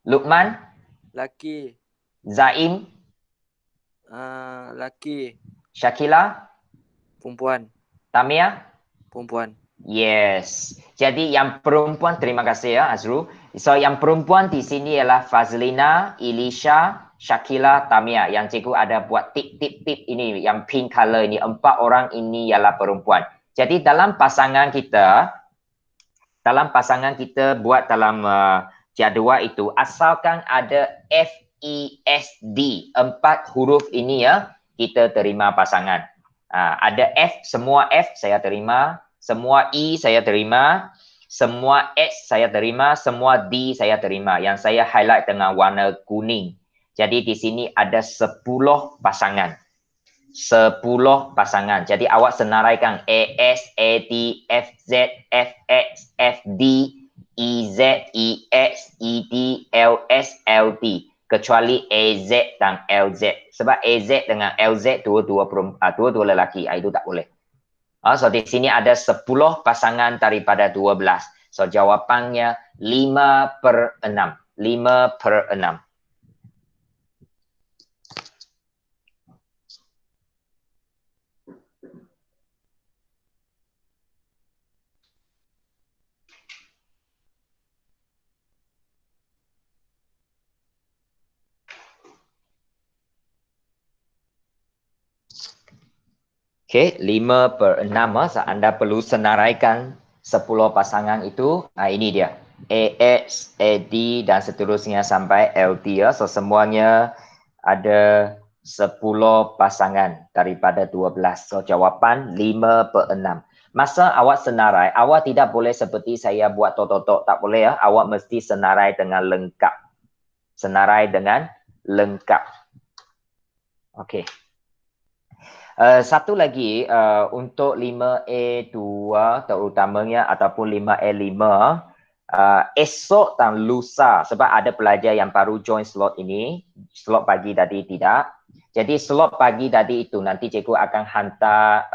Luqman? Lelaki. Zaim? Lelaki. Syakila? Perempuan. Tamia? Perempuan. Yes. Jadi yang perempuan, terima kasih ya Azrul. So yang perempuan di sini ialah Fazlina, Elisha, Syakila, Tamia. Yang cikgu ada buat tip ini, yang pink color ini. 4 orang ini ialah perempuan. Jadi dalam pasangan kita buat dalam jadual itu, asalkan ada FESD, 4 huruf ini ya, kita terima pasangan. Ada F, semua F saya terima, semua E saya terima, semua S saya terima, semua D saya terima. Yang saya highlight dengan warna kuning. Jadi di sini ada 10 pasangan. 10 pasangan. Jadi awak senaraikan AS, AT, FZ, FX, FD, EZ, EX, ED, LS, LT. Kecuali AZ dan LZ. Sebab AZ dengan LZ dua-dua lelaki. Itu tak boleh. So di sini ada 10 pasangan daripada 12. So jawapannya 5/6. 5/6. Okey, 5/6. Anda perlu senaraikan 10 pasangan itu. Ini dia. AX, AD dan seterusnya sampai LT ya. So semuanya ada 10 pasangan daripada 12. So jawapan 5/6. Masa awak senarai, awak tidak boleh seperti saya buat tok-tok, tak boleh ya. Awak mesti senarai dengan lengkap. Senarai dengan lengkap. Okey. Satu lagi untuk 5A2 terutamanya ataupun 5A5 esok dan lusa, sebab ada pelajar yang baru join slot ini, slot pagi tadi tidak. Jadi slot pagi tadi itu nanti cikgu akan hantar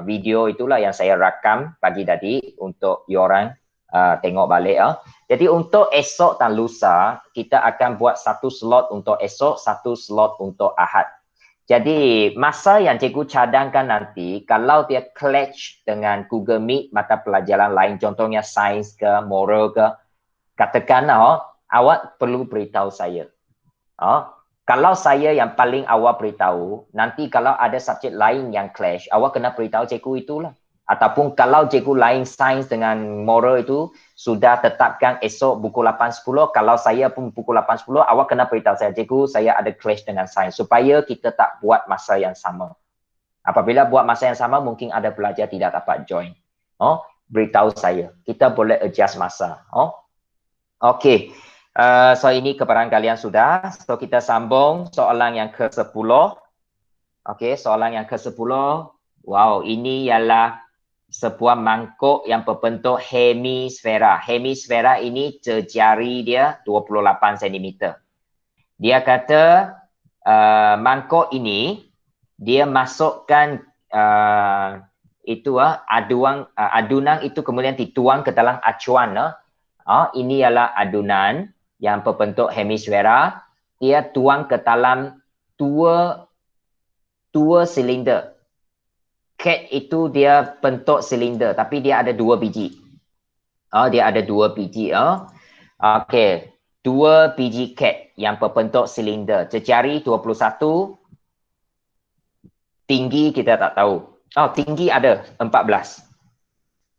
video itulah yang saya rakam pagi tadi untuk diorang tengok balik ya. Jadi untuk esok dan lusa kita akan buat satu slot untuk esok, satu slot untuk Ahad. Jadi masa yang cikgu cadangkan nanti, kalau dia clash dengan Google Meet mata pelajaran lain, contohnya sains ke, moral ke, katakan awak perlu beritahu saya. Kalau saya yang paling awak beritahu, nanti kalau ada subjek lain yang clash, awak kena beritahu cikgu itulah. Ataupun kalau cikgu lain sains dengan moral itu sudah tetapkan esok pukul 8.10, kalau saya pun pukul 8.10, awak kena beritahu saya, cikgu saya ada clash dengan sains, supaya kita tak buat masa yang sama. Apabila buat masa yang sama, mungkin ada pelajar tidak dapat join. Beritahu saya, kita boleh adjust masa. Okey. So ini kepada kalian sudah. So kita sambung soalan yang ke-10. Okey, soalan yang ke-10. Wow, ini ialah sebuah mangkuk yang berbentuk hemisfera. Hemisfera ini jari dia 28 cm. Dia kata mangkuk ini dia masukkan adunan itu kemudian dituang ke dalam acuan. Ini ialah adunan yang berbentuk hemisfera. Dia tuang ke dalam dua silinder. Cat itu dia bentuk silinder tapi dia ada 2 biji. Dia ada 2 biji. Okey, 2 biji cat yang berbentuk silinder. Jejari 21. Tinggi kita tak tahu. Tinggi ada 14.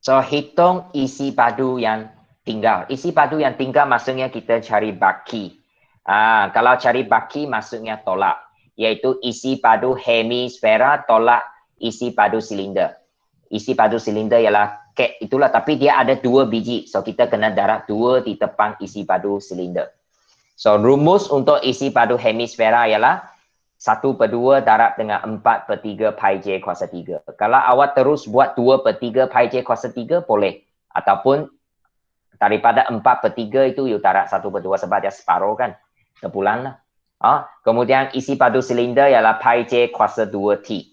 So hitung isi padu yang tinggal. Isi padu yang tinggal maksudnya kita cari baki. Kalau cari baki maksudnya tolak. Iaitu isi padu hemisfera tolak isi padu silinder. Isi padu silinder ialah cat itulah, tapi dia ada 2 biji. So kita kena darab 2 di depan isi padu silinder. So rumus untuk isi padu hemisfera ialah 1/2 darab dengan 4/3 pi j kuasa 3. Kalau awak terus buat 2/3 pi j kuasa 3 boleh. Ataupun Daripada 4/3 itu you tarik 1/2 sebab dia separuh kan. Sebulan lah. Kemudian isi padu silinder ialah pi J kuasa 2T.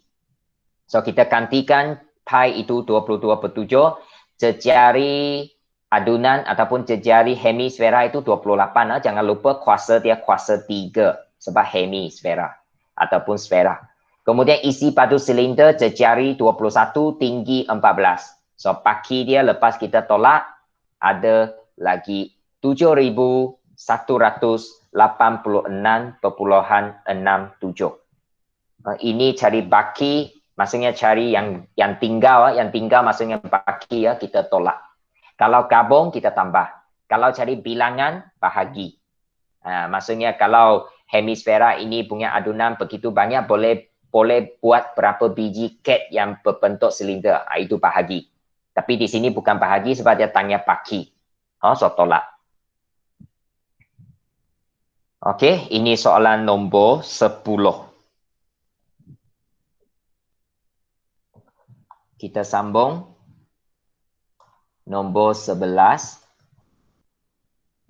So kita gantikan pi itu 22/7. Jejari adunan ataupun jejari hemisfera itu 28. Jangan lupa kuasa dia kuasa 3 sebab hemisfera ataupun sfera. Kemudian isi padu silinder jejari 21, tinggi 14. So paki dia lepas kita tolak ada lagi 7,186,67. Ini cari baki, maksudnya cari yang tinggal maksudnya baki ya, kita tolak. Kalau gabung kita tambah. Kalau cari bilangan bahagi. Maksudnya kalau hemisfera ini punya adunan begitu banyak, boleh buat berapa biji cat yang berbentuk silinder. Itu bahagi. Tapi di sini bukan bahagi sebab dia tanya baki. So tolak. Okey, ini soalan nombor 10. Kita sambung. Nombor 11.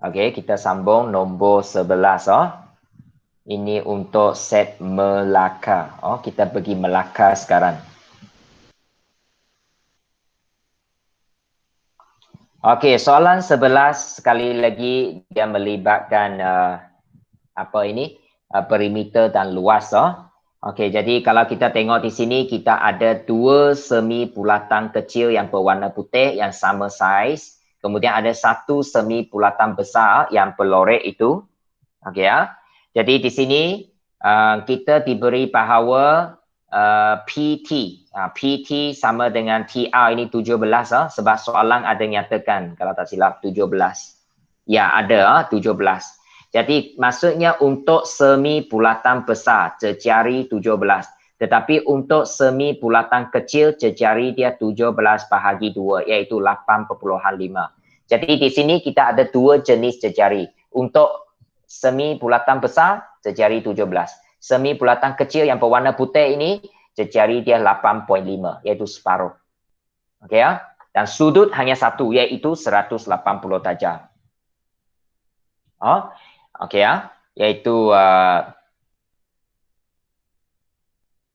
Okey, kita sambung nombor 11. Ini untuk set Melaka. Kita pergi Melaka sekarang. Okey, soalan 11 sekali lagi dia melibatkan perimeter dan luas. Okey, jadi kalau kita tengok di sini kita ada dua semi bulatan kecil yang berwarna putih yang sama saiz. Kemudian ada satu semi bulatan besar yang berlorek itu. Okey ya. Jadi di sini kita diberi bahawa PT. PT sama dengan TR ini 17 sebab soalan ada nyatakan kalau tak silap 17. Ya, ada 17. Jadi maksudnya untuk semi bulatan besar jejari 17. Tetapi untuk semi bulatan kecil jejari dia 17 bahagi 2 iaitu 8,5. Jadi di sini kita ada dua jenis jejari. Untuk semi bulatan besar jejari 17. Semi bulatan kecil yang berwarna putih ini jejari dia 8,5 iaitu separuh. Okey ya. Dan sudut hanya satu iaitu 180 darjah. Okey ya, iaitu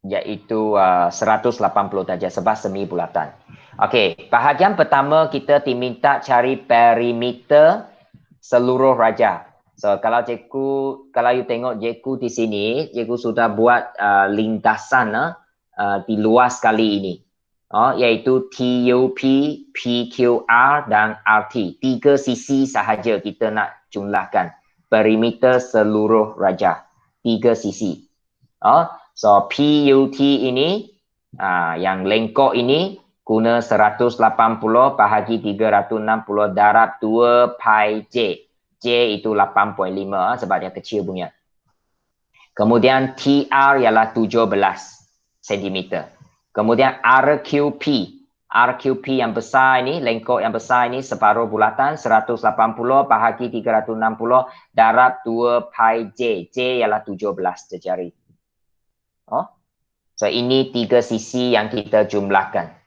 180 darjah sebab semi bulatan. Okey, bahagian pertama kita diminta cari perimeter seluruh raja. So kalau you tengok cikgu di sini, cikgu sudah buat lintasan di luar sekali ini. Iaitu TUP, PQR dan RT. 3 sisi sahaja kita nak jumlahkan. Perimeter seluruh raja. 3 sisi. So PUT ini, yang lengkok ini, guna 180 bahagi 360 darab 2 pi J. J itu 8,5 sebab dia kecil punya. Kemudian TR ialah 17 cm. Kemudian RQP. RQP yang besar ini, lengkok yang besar ini, separuh bulatan 180 bahagi 360 darab 2 pi J. J ialah 17 jejari. So ini 3 sisi yang kita jumlahkan.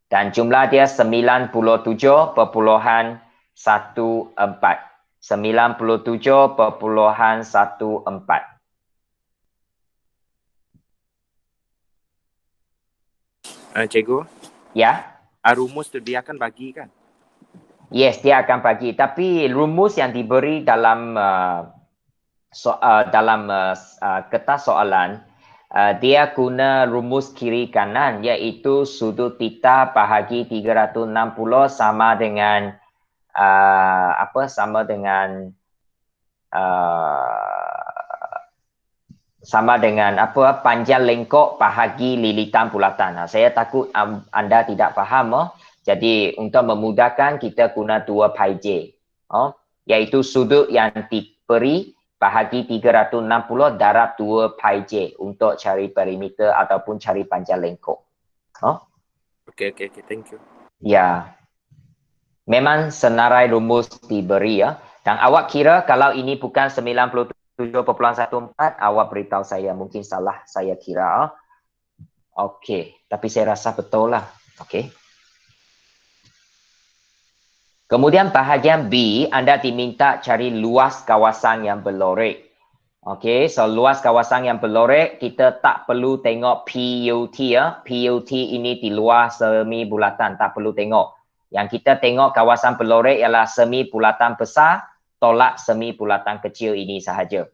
Dan jumlah dia 97,14. 97,14. Cikgu? Ya? Rumus tu dia akan bagi kan? Yes, dia akan bagi. Tapi rumus yang diberi dalam kertas soalan, dia guna rumus kiri kanan iaitu sudut theta bahagi 360 sama dengan panjang lengkok bahagi lilitan bulatan. Saya takut anda tidak faham. Jadi untuk memudahkan kita guna 2 pi J. Iaitu sudut yang diberi bahagi 360 darab 2 pi J untuk cari perimeter ataupun cari panjang lengkok. Okey, thank you. Ya. Memang senarai rumus diberi ya. Dan awak kira kalau ini bukan 97,14, awak beritahu saya, mungkin salah saya kira. Okey, tapi saya rasa betul lah. Okey. Kemudian bahagian B, anda diminta cari luas kawasan yang berlorek. Okey, so luas kawasan yang berlorek, kita tak perlu tengok PUT ya. PUT ini di luar semi bulatan, tak perlu tengok. Yang kita tengok kawasan berlorek ialah semi bulatan besar tolak semi bulatan kecil ini sahaja.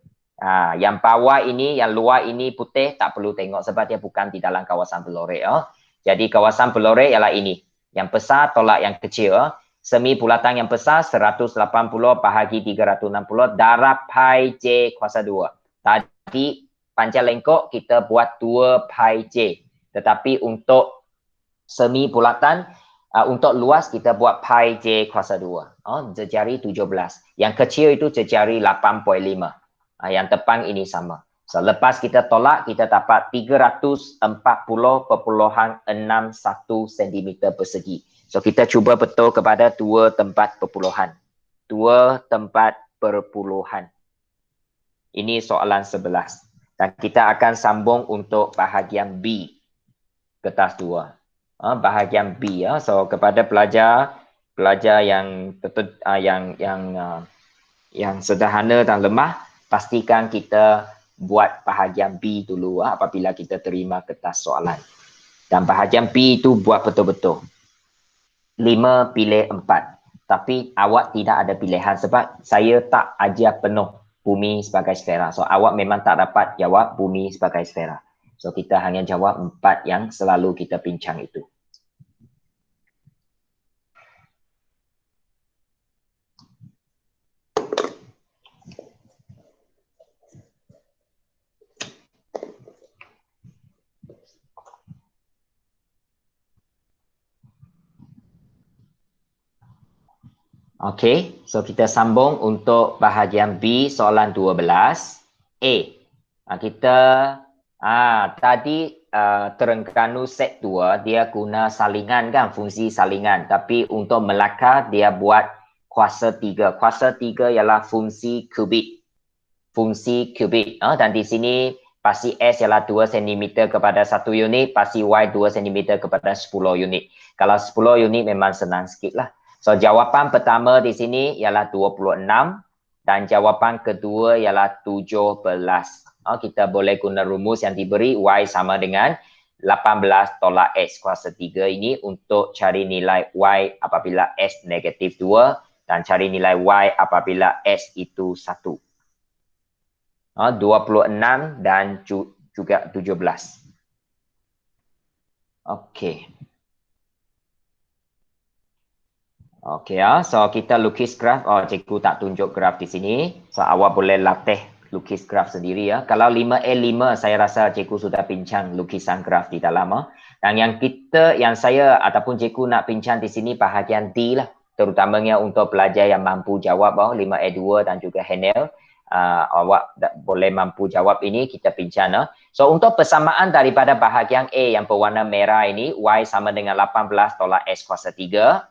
Yang bawah ini, yang luar ini putih tak perlu tengok sebab dia bukan di dalam kawasan berlorek ya. Jadi kawasan berlorek ialah ini. Yang besar tolak yang kecil ya. Semi bulatan yang besar 180 bahagi 360 darab pi j kuasa 2. Tadi panjang lengkok kita buat 2 pi j. Tetapi untuk semi bulatan, untuk luas kita buat pi j kuasa 2. Jejari 17. Yang kecil itu jejari 8.5. Yang depan ini sama. So, lepas kita tolak, kita dapat 340.61 cm persegi. So, kita cuba betul kepada 2 tempat perpuluhan. 2 tempat perpuluhan. Ini soalan 11. Dan kita akan sambung untuk bahagian B. Kertas 2. Bahagian B. So, kepada pelajar yang sederhana dan lemah, pastikan kita buat bahagian B dulu apabila kita terima kertas soalan. Dan bahagian B itu buat betul-betul. 5 pilih 4. Tapi awak tidak ada pilihan sebab saya tak ajar penuh bumi sebagai sfera. So awak memang tak dapat jawab bumi sebagai sfera. So kita hanya jawab 4 yang selalu kita bincang itu. Okey, so kita sambung untuk bahagian B soalan 12. Kita tadi Terengganu set 2 dia guna salingan kan, fungsi salingan. Tapi untuk Melaka dia buat kuasa 3. Kuasa 3 ialah fungsi kubik. Fungsi kubik. Dan di sini pasti S ialah 2 cm kepada 1 unit, pasti Y 2 cm kepada 10 unit. Kalau 10 unit memang senang sikit lah. So, jawapan pertama di sini ialah 26 dan jawapan kedua ialah 17. Kita boleh guna rumus yang diberi Y sama dengan 18 tolak X kuasa 3 ini untuk cari nilai Y apabila S negatif 2 dan cari nilai Y apabila S itu 1. 26 dan juga 17. Okey. Okey so kita lukis graf. Cikgu tak tunjuk graf di sini. So awak boleh latih lukis graf sendiri ya. Kalau 5A5 saya rasa cikgu sudah bincang lukisan graf di dalam. Dan yang saya ataupun cikgu nak bincang di sini bahagian D lah. Terutamanya untuk pelajar yang mampu jawab 5A2 dan juga Henel. Awak boleh mampu jawab ini, kita bincang. So untuk persamaan daripada bahagian A yang berwarna merah ini, Y sama dengan 18 tolak S kuasa 3.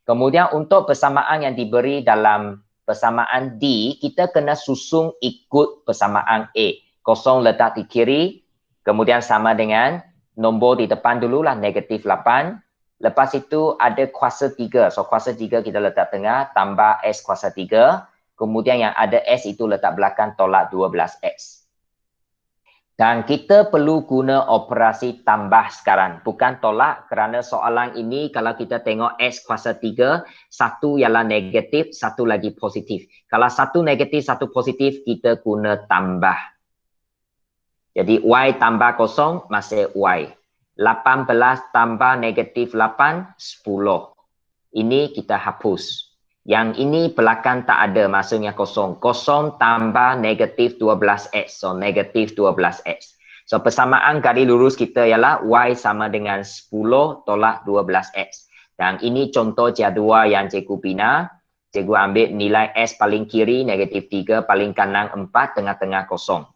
Kemudian untuk persamaan yang diberi dalam persamaan D, kita kena susun ikut persamaan A. Kosong letak di kiri, kemudian sama dengan nombor di depan dululah, negatif 8. Lepas itu ada kuasa 3. So kuasa 3 kita letak tengah, tambah S kuasa 3. Kemudian yang ada S itu letak belakang, tolak 12X. Dan kita perlu guna operasi tambah sekarang. Bukan tolak kerana soalan ini kalau kita tengok X kuasa 3, satu ialah negatif, satu lagi positif. Kalau satu negatif, satu positif, kita guna tambah. Jadi Y tambah kosong, masih Y. 18 tambah negatif 8, 10. Ini kita hapus. Yang ini belakang tak ada, maksudnya kosong. Kosong tambah negatif 12X. So, negatif 12X. So, persamaan garis lurus kita ialah Y sama dengan 10 tolak 12X. Dan ini contoh jadual yang cikgu bina. Cikgu ambil nilai S paling kiri, negatif 3, paling kanan 4, tengah-tengah kosong.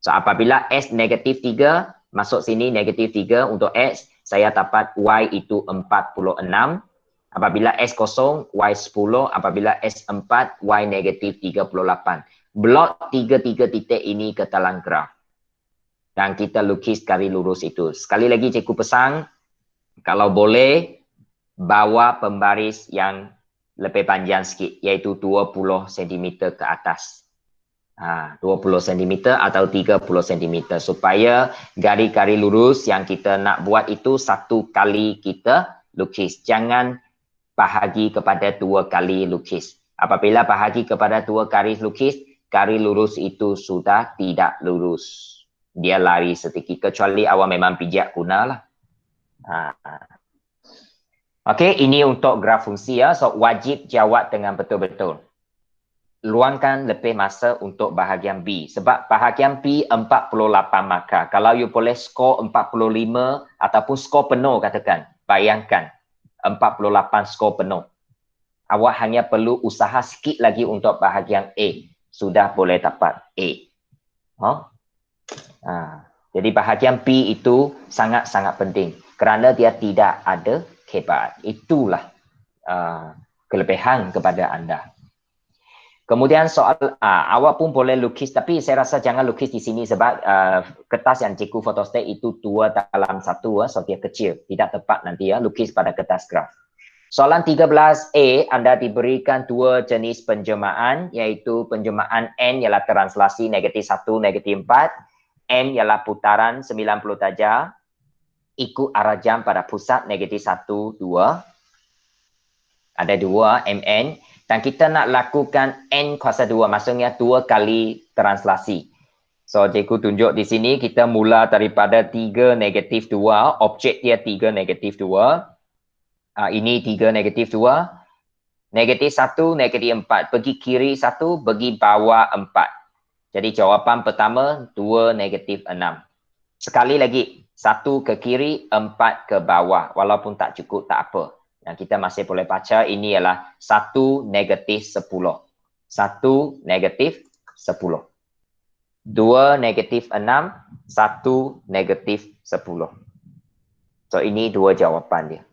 So, apabila S negatif 3, masuk sini negatif 3 untuk X, saya dapat Y itu 46. Apabila S kosong, Y 10. Apabila S 4, Y negatif 38. Blok 3 titik ini ke dalam graf. Dan kita lukis garis lurus itu. Sekali lagi cikgu pesan, kalau boleh, bawa pembaris yang lebih panjang sikit, iaitu 20 cm ke atas. 20 cm atau 30 cm supaya garis-garis lurus yang kita nak buat itu satu kali kita lukis. Jangan bahagi kepada dua kali lukis. Apabila bahagi kepada dua garis lukis, garis lurus itu sudah tidak lurus. Dia lari sedikit, kecuali awak memang pijak guna lah. Okey, ini untuk graf fungsi ya. So, wajib jawab dengan betul-betul. Luangkan lebih masa untuk bahagian B. Sebab bahagian B 48 markah. Kalau you boleh skor 45 ataupun skor penuh katakan. Bayangkan 48 skor penuh. Awak hanya perlu usaha sikit lagi untuk bahagian A. Sudah boleh dapat A. Jadi bahagian B itu sangat-sangat penting. Kerana dia tidak ada kebat. Itulah kelebihan kepada anda. Kemudian soal awak pun boleh lukis, tapi saya rasa jangan lukis di sini sebab kertas yang cikgu photostat itu 2 dalam 1, so dia kecil, tidak tepat nanti ya, lukis pada kertas graf. Soalan 13A, anda diberikan 2 jenis penjemahan, iaitu penjemahan N ialah translasi -1, -4, M ialah putaran 90 darjah, ikut arah jam pada pusat -1, 2. Ada 2 MN. Dan kita nak lakukan N kuasa 2, maksudnya 2 kali translasi. So, cikgu tunjuk di sini, kita mula daripada 3 -2, objek dia 3 -2. Ini 3 -2. -1, -4. Pergi kiri 1, pergi bawah 4. Jadi jawapan pertama, 2 -6. Sekali lagi, 1 ke kiri, 4 ke bawah. Walaupun tak cukup, tak apa. Yang kita masih boleh baca ini ialah 1 -10. 1 -10. 2 -6. 1 -10. So ini 2 jawapan dia.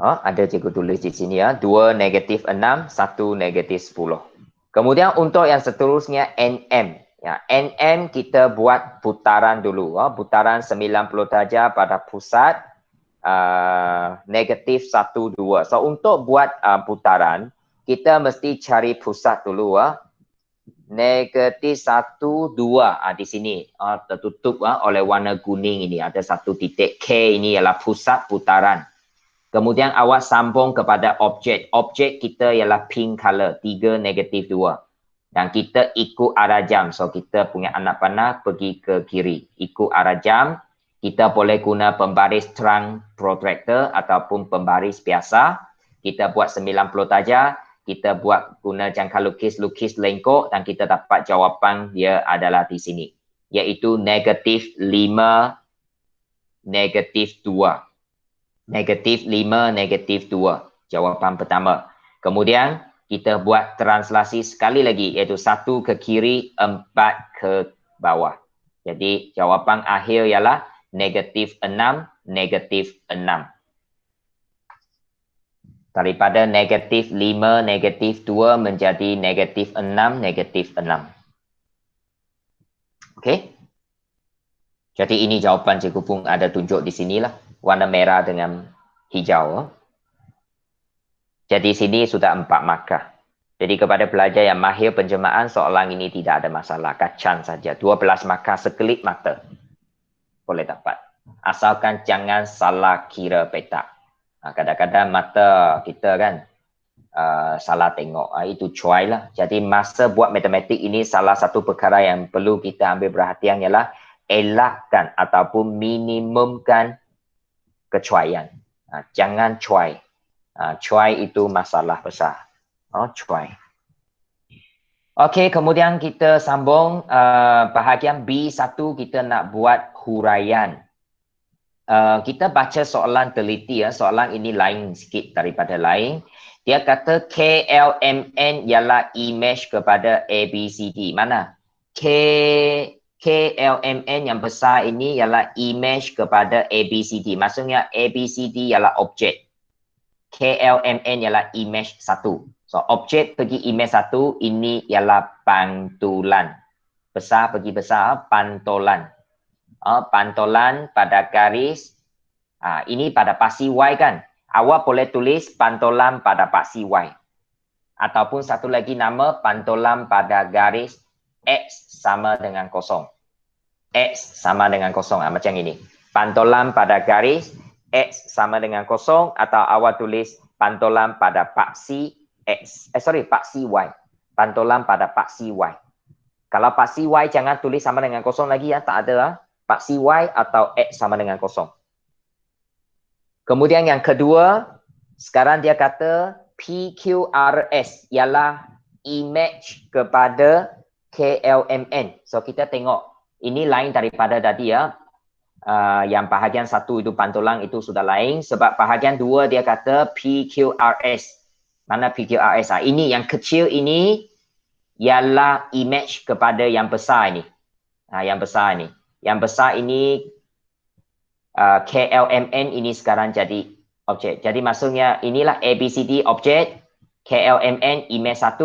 Ada cikgu tulis di sini ya. 2 -6. 1 -10. Kemudian untuk yang seterusnya NM. Ya, NM kita buat putaran dulu. Putaran 90 darjah pada pusat -1, 2. So untuk buat putaran, kita mesti cari pusat dulu. -1, 2 di sini tertutup oleh warna kuning ini. Ada satu titik K, ini ialah pusat putaran. Kemudian awak sambung kepada objek. Objek kita ialah pink color, 3 -2. Dan kita ikut arah jam. So, kita punya anak panah pergi ke kiri. Ikut arah jam. Kita boleh guna pembaris terang protractor ataupun pembaris biasa. Kita buat 90 darjah. Kita buat guna jangka lukis lengkok. Dan kita dapat jawapan dia adalah di sini. Iaitu -5, -2. -5, -2. Jawapan pertama. Kemudian, kita buat translasi sekali lagi, iaitu 1 ke kiri, 4 ke bawah. Jadi jawapan akhir ialah -6, -6. Daripada -5, -2 menjadi -6, -6. Okey? Jadi ini jawapan cikgu pun ada tunjuk di sinilah. Warna merah dengan hijau. Jadi sini sudah 4 markah. Jadi kepada pelajar yang mahir penjemahan, soalan ini tidak ada masalah. Kacang saja. 12 markah sekelip mata. Boleh dapat. Asalkan jangan salah kira petak. Kadang-kadang mata kita kan salah tengok. Itu cuai lah. Jadi masa buat matematik ini salah satu perkara yang perlu kita ambil perhatian ialah elakkan ataupun minimumkan kecuaian. Jangan cuai. Cuai itu masalah besar. Cuai. Okey, kemudian kita sambung bahagian B1, kita nak buat huraian. Kita baca soalan teliti ya. Soalan ini lain sikit daripada lain. Dia kata KLMN ialah imej kepada ABCD. Mana? KLMN yang besar ini ialah imej kepada ABCD. Maksudnya ABCD ialah objek. KLMN ialah imej 1. So, objek pergi imej 1, ini ialah pantulan. Besar pergi besar, pantulan. Pantulan pada garis Ini pada paksi Y kan. Awak boleh tulis pantolan pada paksi Y. Ataupun satu lagi nama pantolan pada garis X sama dengan kosong. X sama dengan kosong. Macam ini. Pantolan pada garis X sama dengan kosong. Atau awak tulis pantolan pada paksi X. Paksi Y. Pantolan pada paksi Y. Kalau paksi Y jangan tulis sama dengan kosong lagi ya. Tak ada. Paksi Y atau X sama dengan kosong. Kemudian yang kedua, sekarang dia kata PQRS ialah image kepada KLMN. So kita tengok ini lain daripada tadi ya. Yang bahagian satu itu pantulang itu sudah lain. Sebab bahagian dua dia kata PQRS. Mana PQRS? Ini yang kecil ini ialah image kepada yang besar ini. Yang besar ini. Yang besar ini KLMN ini sekarang jadi objek. Jadi maksudnya inilah ABCD objek, KLMN image 1,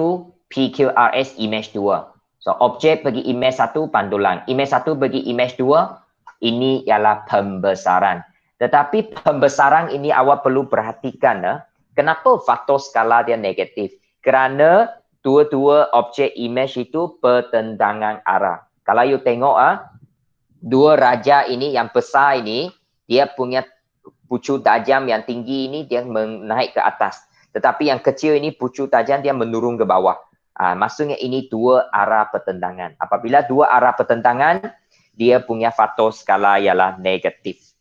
PQRS image 2. So objek bagi image 1 pantulang, image 1 bagi image 2 ini ialah pembesaran. Tetapi pembesaran ini awak perlu perhatikan kenapa faktor skala dia negatif? Kerana dua-dua objek image itu pertentangan arah. Kalau you tengok dua raja ini yang besar ini dia punya pucuk tajam yang tinggi ini dia menaik ke atas. Tetapi yang kecil ini pucuk tajam dia menurun ke bawah. Maksudnya ini dua arah pertentangan. Apabila dua arah pertentangan, dia punya faktor skala ialah negatif.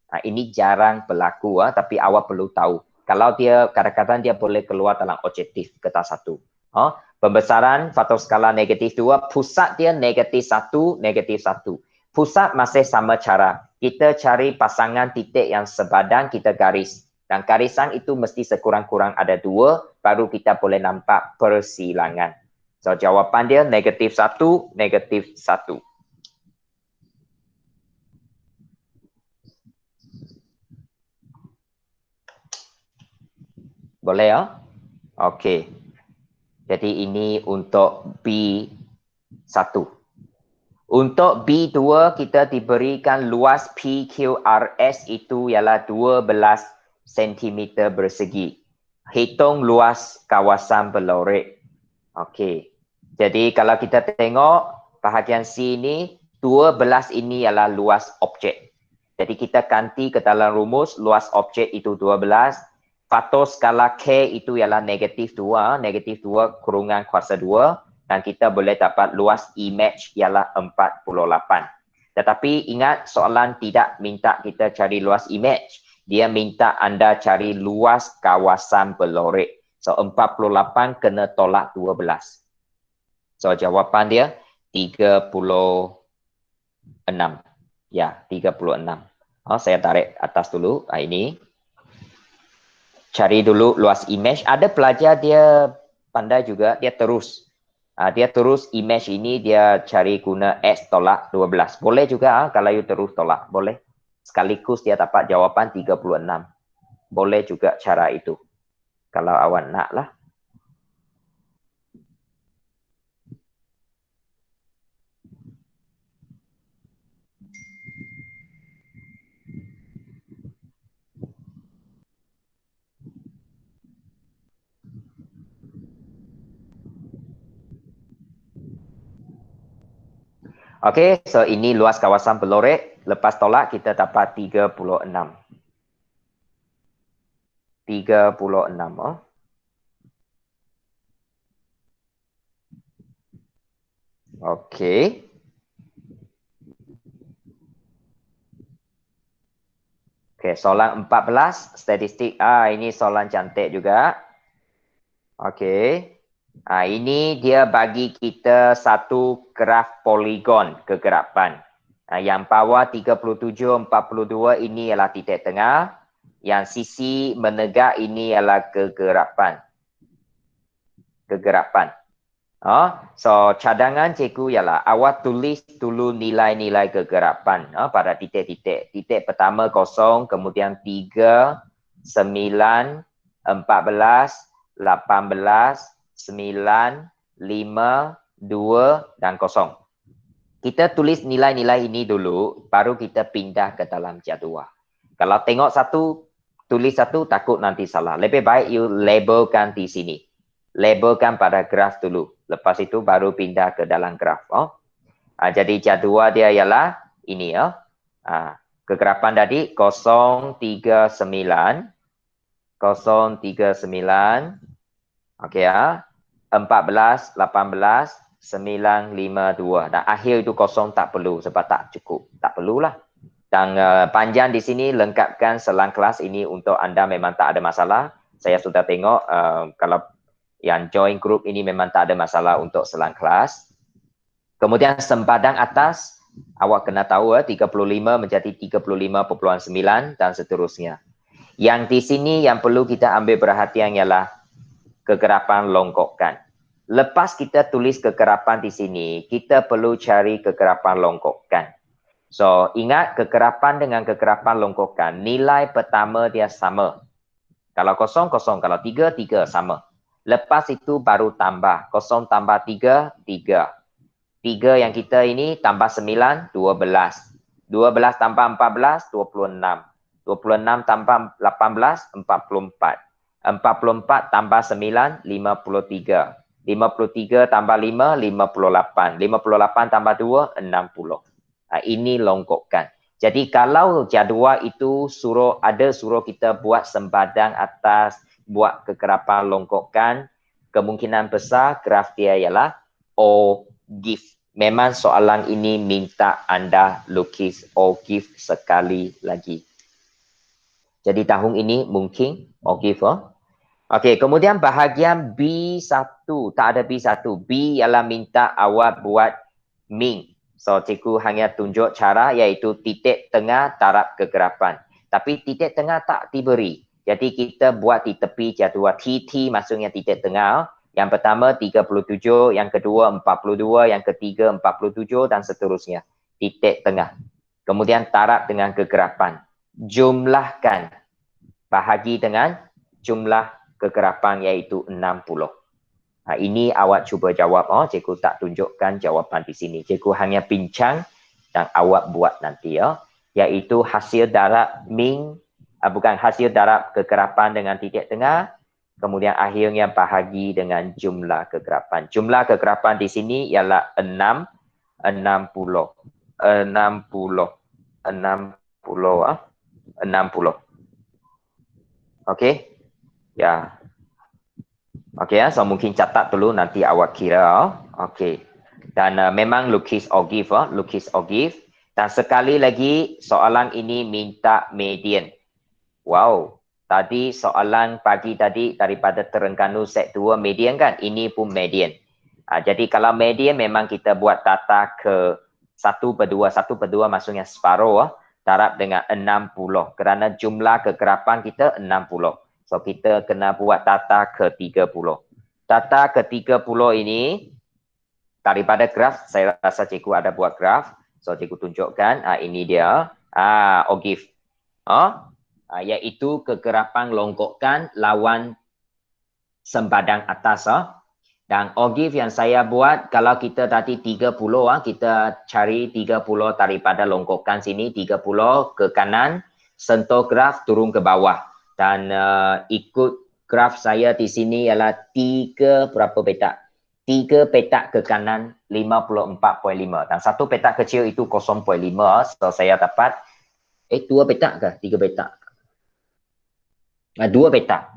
Ini jarang berlaku, tapi awak perlu tahu. Kalau dia kadang-kadang dia boleh keluar dalam objektif kertas satu. Pembesaran faktor skala negatif 2, pusat dia negatif 1, negatif 1. Pusat masih sama cara. Kita cari pasangan titik yang sebadan, kita garis. Dan garisan itu mesti sekurang-kurang ada 2, baru kita boleh nampak persilangan. So, jawapan dia negatif 1, negatif 1. Boleh ya? Okey. Jadi ini untuk B1. Untuk B2 kita diberikan luas PQRS itu ialah 12 cm persegi. Hitung luas kawasan berlorek. Okey. Jadi kalau kita tengok bahagian C ini 12 ini ialah luas objek. Jadi kita ganti ke dalam rumus luas objek itu 12. Faktor skala K itu ialah negatif 2. Negatif 2 kurungan kuasa 2. Dan kita boleh dapat luas image ialah 48. Tetapi ingat soalan tidak minta kita cari luas image. Dia minta anda cari luas kawasan berlorek. So 48 kena tolak 12. So jawapan dia 36. Ya, 36. Saya tarik atas dulu. Ini. Cari dulu luas image. Ada pelajar dia pandai juga, dia terus. Dia terus image ini dia cari guna X tolak 12. Boleh juga kalau you terus tolak. Boleh. Sekaligus dia dapat jawapan 36. Boleh juga cara itu. Kalau awak nak lah. Okey, so ini luas kawasan berlorek. Lepas tolak kita dapat 36. 36. Okey. Okey, soalan 14 statistik. Ini soalan cantik juga. Okey. Ini dia bagi kita satu graf poligon kegerapan. Yang bawah 37, 42 ini ialah titik tengah. Yang sisi menegak ini ialah kegerapan. So cadangan cikgu ialah awak tulis dulu nilai-nilai kegerapan pada titik-titik. Titik pertama 0, kemudian 3, 9, 14, 18, 9, 5, 2 dan 0. Kita tulis nilai-nilai ini dulu, baru kita pindah ke dalam jadual. Kalau tengok satu, tulis satu, takut nanti salah. Lebih baik you labelkan di sini. Labelkan pada graf dulu. Lepas itu baru pindah ke dalam graf. Jadi jadual dia ialah ini. Kegerapan tadi 039. 039. Okey 14, 18, 952. Dan akhir itu kosong tak perlu sebab tak cukup. Tak perlulah. Dan panjang di sini lengkapkan selang kelas ini untuk anda memang tak ada masalah. Saya sudah tengok kalau yang join group ini memang tak ada masalah untuk selang kelas. Kemudian sempadan atas awak kena tahu 35 menjadi 35.9 dan seterusnya. Yang di sini yang perlu kita ambil perhatian ialah kegerapan longkokkan. Lepas kita tulis kegerapan di sini, kita perlu cari kegerapan longkokkan. So, ingat kegerapan dengan kegerapan longkokkan, nilai pertama dia sama. Kalau 0, 0. Kalau 3, 3 sama. Lepas itu baru tambah. 0 tambah 3, 3. 3 yang kita ini tambah 9, 12. 12 tambah 14, 26. 26 tambah 18, 44. 44 tambah 9, 53. 53 tambah 5, 58. 58 tambah 2, 60. Ini longkokkan. Jadi kalau jadual itu suruh kita buat sempadan atas, buat kegerapan longkokkan, kemungkinan besar graf dia ialah O-GIF. Memang soalan ini minta anda lukis O-GIF sekali lagi. Jadi tahun ini mungkin O-GIF. Okey, kemudian bahagian B1, tak ada B1. B ialah minta awak buat Ming. So, cikgu hanya tunjuk cara iaitu titik tengah taraf kegerapan. Tapi titik tengah tak diberi. Jadi kita buat di tepi jadual. TT maksudnya titik tengah. Yang pertama 37, yang kedua 42, yang ketiga 47 dan seterusnya. Titik tengah. Kemudian taraf dengan kegerapan. Jumlahkan. Bahagi dengan jumlah kegerapan iaitu 60. Ini awak cuba jawab. Cikgu tak tunjukkan jawapan di sini. Cikgu hanya bincang dan awak buat nanti. Iaitu hasil darab Ming, bukan hasil darab kegerapan dengan titik tengah. Kemudian akhirnya bahagi dengan jumlah kegerapan. Jumlah kegerapan di sini ialah 60. 60. Okey. Ya. Okey so mungkin catat dulu nanti awak kira. Okey. Dan memang lukis O-GIF. Lukis O-GIF. Dan sekali lagi soalan ini minta median. Wow. Tadi soalan pagi tadi daripada Terengganu set 2 median kan? Ini pun median. Jadi kalau median memang kita buat tata ke 1/2. 1/2 maksudnya separuh. Darab dengan 60. Kerana jumlah kegerapan kita 60. So, kita kena buat tata ke 30. Tata ke 30 ini, daripada graf, saya rasa cikgu ada buat graf. So, cikgu tunjukkan. Ini dia. O-GIF. Iaitu kegerapan longkokkan lawan sempadan atas. Dan O-GIF yang saya buat, kalau kita tadi 30, kita cari 30 daripada longkokkan sini. 30 ke kanan, sentuh graf, turun ke bawah. Dan ikut graf saya di sini ialah 3 berapa petak? 3 petak ke kanan 54.5 dan satu petak kecil itu 0.5. So saya dapat 2 petak ke 3 petak? 2 petak.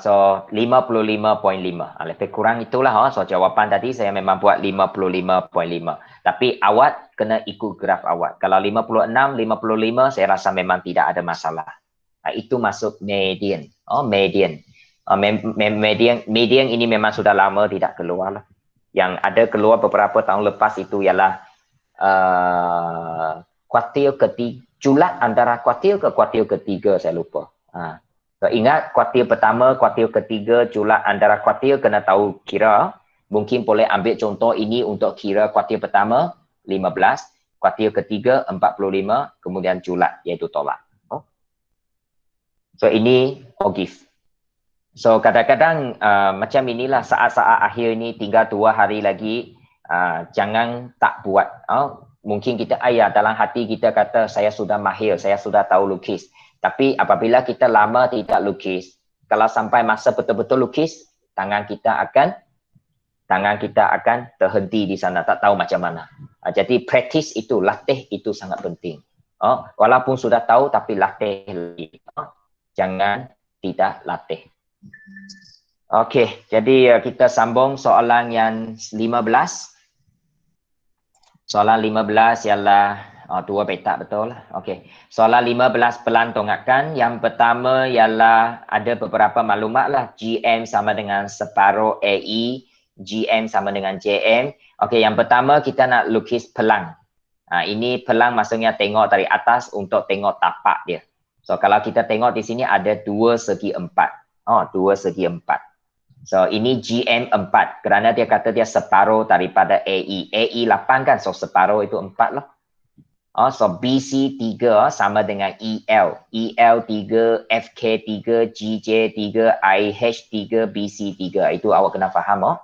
So 55.5. Lebih kurang itulah. So jawapan tadi saya memang buat 55.5. Tapi awak kena ikut graf awak. Kalau 56, 55 saya rasa memang tidak ada masalah. Itu masuk median. Median. Median ini memang sudah lama tidak keluar lah. Yang ada keluar beberapa tahun lepas itu ialah kuartil ketiga, julat antara kuartil ke kuartil ketiga saya lupa. So, ingat kuartil pertama, kuartil ketiga, julat antara kuartil kena tahu kira. Mungkin boleh ambil contoh ini untuk kira kuartil pertama 15, kuartil ketiga 45, kemudian julat iaitu tolak. So ini O-GIF. So kadang-kadang macam inilah saat-saat akhir ini tinggal 2 hari lagi, jangan tak buat. Mungkin kita dalam hati kita kata saya sudah mahir, saya sudah tahu lukis. Tapi apabila kita lama tidak lukis, kalau sampai masa betul-betul lukis, tangan kita akan terhenti di sana, tak tahu macam mana. Jadi practice itu, latih itu sangat penting. Walaupun sudah tahu tapi latih lagi. Jangan tidak latih. Okey, jadi kita sambung soalan yang 15. Soalan 15 ialah dua petak betul. Okey. Soalan 15 pelan tongakkan. Yang pertama ialah ada beberapa maklumat lah. GM sama dengan separuh AE, GM sama dengan JM. Okey, yang pertama kita nak lukis pelang. Ini pelang maksudnya tengok dari atas untuk tengok tapak dia. So kalau kita tengok di sini ada 2 segi 4. 2 segi 4. So ini GM 4 kerana dia kata dia separuh daripada AE. AE 8 kan, so separuh itu 4 lah. So BC 3 sama dengan EL. EL 3, FK 3, GJ 3, IH 3, BC 3. Itu awak kena faham.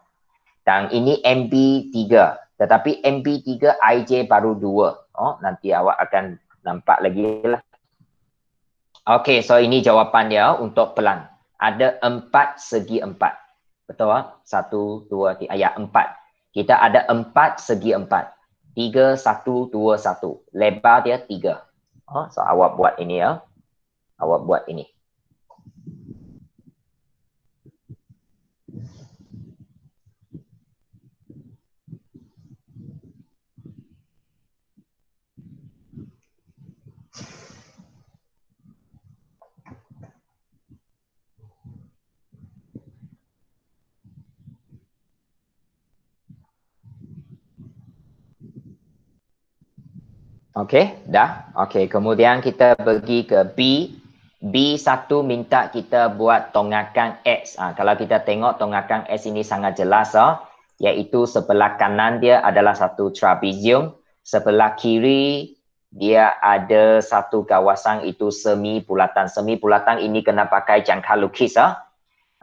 Dan ini MB 3. Tetapi MB 3, IJ baru 2. Nanti awak akan nampak lagi lah. Okey, so ini jawapan dia untuk pelang. Ada 4 segi 4. Betul? 1, 2, 3. Ya, 4. Kita ada 4 segi 4. 3, 1, 2, 1. Lebar dia 3. So, awak buat ini ya. Awak buat ini. Okey, dah. Okey, kemudian kita pergi ke B. B1 minta kita buat tongakan X. Kalau kita tengok tongakan X ini sangat jelas. Iaitu sebelah kanan dia adalah satu trapezium. Sebelah kiri dia ada satu kawasan itu semi bulatan. Semi bulatan ini kena pakai jangka lukis.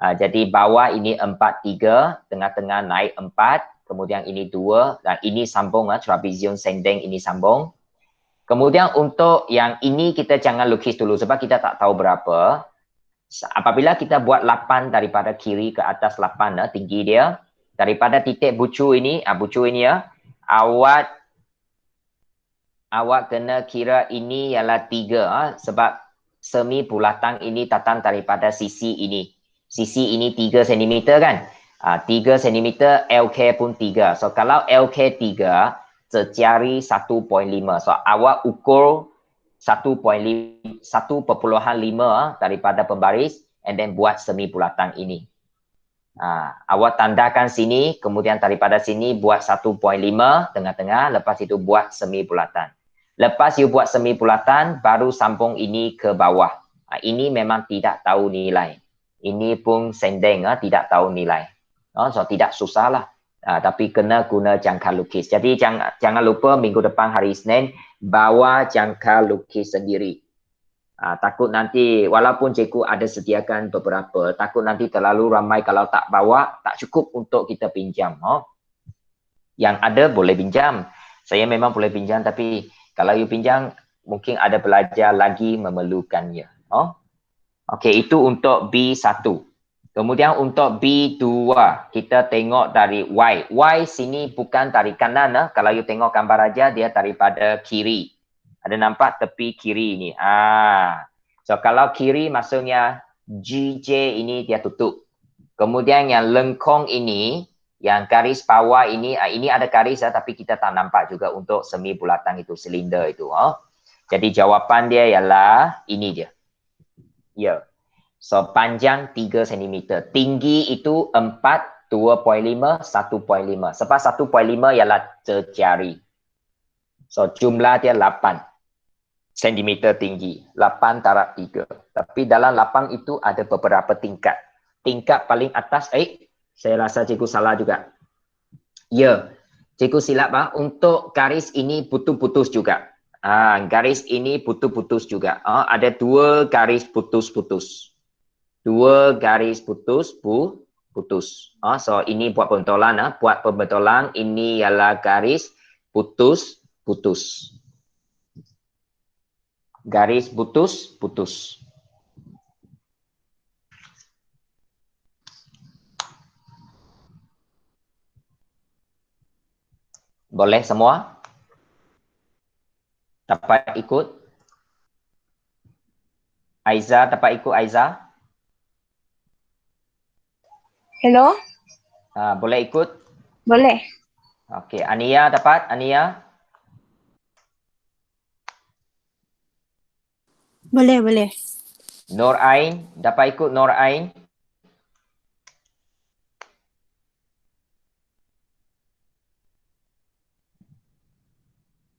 Jadi bawah ini 4, 3. Tengah-tengah naik 4. Kemudian ini 2. Dan ini sambung. Trapezium sendeng ini sambung. Kemudian untuk yang ini kita jangan lukis dulu sebab kita tak tahu berapa. Apabila kita buat 8 daripada kiri ke atas 8 tinggi dia. Daripada titik bucu ini ya. Awak kena kira ini ialah 3 sebab semi bulatan ini datang daripada sisi ini. Sisi ini 3 cm kan. 3 cm LK pun 3. So kalau LK 3 secari 1.5. So awak ukur 1.5 daripada pembaris and then buat semi bulatan ini. Awak tandakan sini, kemudian daripada sini buat 1.5 tengah-tengah, lepas itu buat semi bulatan. Lepas you buat semi bulatan, baru sambung ini ke bawah. Ini memang tidak tahu nilai. Ini pun sendeng, tidak tahu nilai. So tidak susah lah. Tapi kena guna jangka lukis. Jadi jangan lupa minggu depan hari Isnin bawa jangka lukis sendiri. Takut nanti walaupun cikgu ada sediakan beberapa, takut nanti terlalu ramai kalau tak bawa, tak cukup untuk kita pinjam. Yang ada boleh pinjam. Saya memang boleh pinjam tapi kalau you pinjam mungkin ada pelajar lagi memerlukannya. Okey, itu untuk B1. Kemudian untuk B2, kita tengok dari Y. Y sini bukan dari kanan. Kalau you tengok gambar aja, dia daripada kiri. Ada nampak tepi kiri ini. So kalau kiri maksudnya GJ ini dia tutup. Kemudian yang lengkung ini, yang garis bawah ini ada garis tapi kita tak nampak juga untuk semi bulatan itu, silinder itu. Jadi jawapan dia ialah ini dia. Ya. So, panjang 3 cm. Tinggi itu 4, 2.5, 1.5. Sebab 1.5 ialah terjari. So, jumlah dia 8 cm tinggi. 8 darab 3. Tapi dalam 8 itu ada beberapa tingkat. Tingkat paling atas, saya rasa cikgu salah juga. Ya, cikgu silap. Untuk garis ini putus-putus juga. Garis ini putus-putus juga. Ada 2 garis putus-putus. 2 garis putus. So ini buat pembetulan. Buat pembetulan ini ialah garis putus. garis putus. Boleh semua? Dapat ikut? Aiza, dapat ikut Aiza? Hello? Boleh ikut? Boleh. Okey, Ania dapat? Ania? Boleh. Nur Ain, dapat ikut Nur Ain?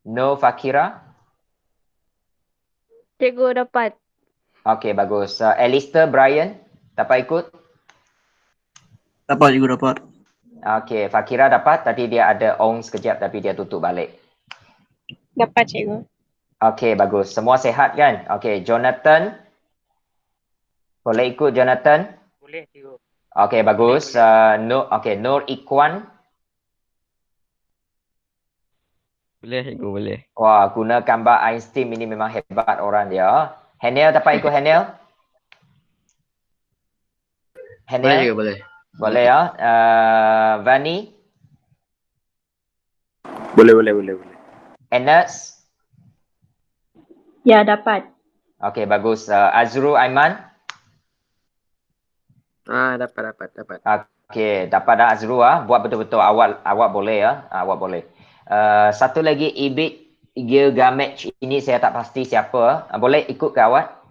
No Fakira? Cikgu dapat. Okey, bagus. Alistair Brian, dapat ikut? Dapat juga dapat. Okey, Fakira dapat. Tadi dia ada on sekejap tapi dia tutup balik. Dapat, cikgu. Okey, bagus. Semua sehat kan? Okey, Jonathan. Boleh ikut Jonathan? Boleh, cikgu. Okey, bagus. Nur Ikwan. Boleh, cikgu, boleh. Wah, guna gambar Einstein ini memang hebat orang dia. Haniel dapat ikut Haniel? Boleh juga boleh. Boleh ya. Vani? Boleh. Enes? Ya, dapat. Okey, bagus. Azrul Aiman? Dapat. Okey, dapat dah Azrul buat betul-betul. Awak boleh ya. Awak boleh. Satu lagi Ibik Gilgamesh ini saya tak pasti siapa. Boleh ikut ke awak?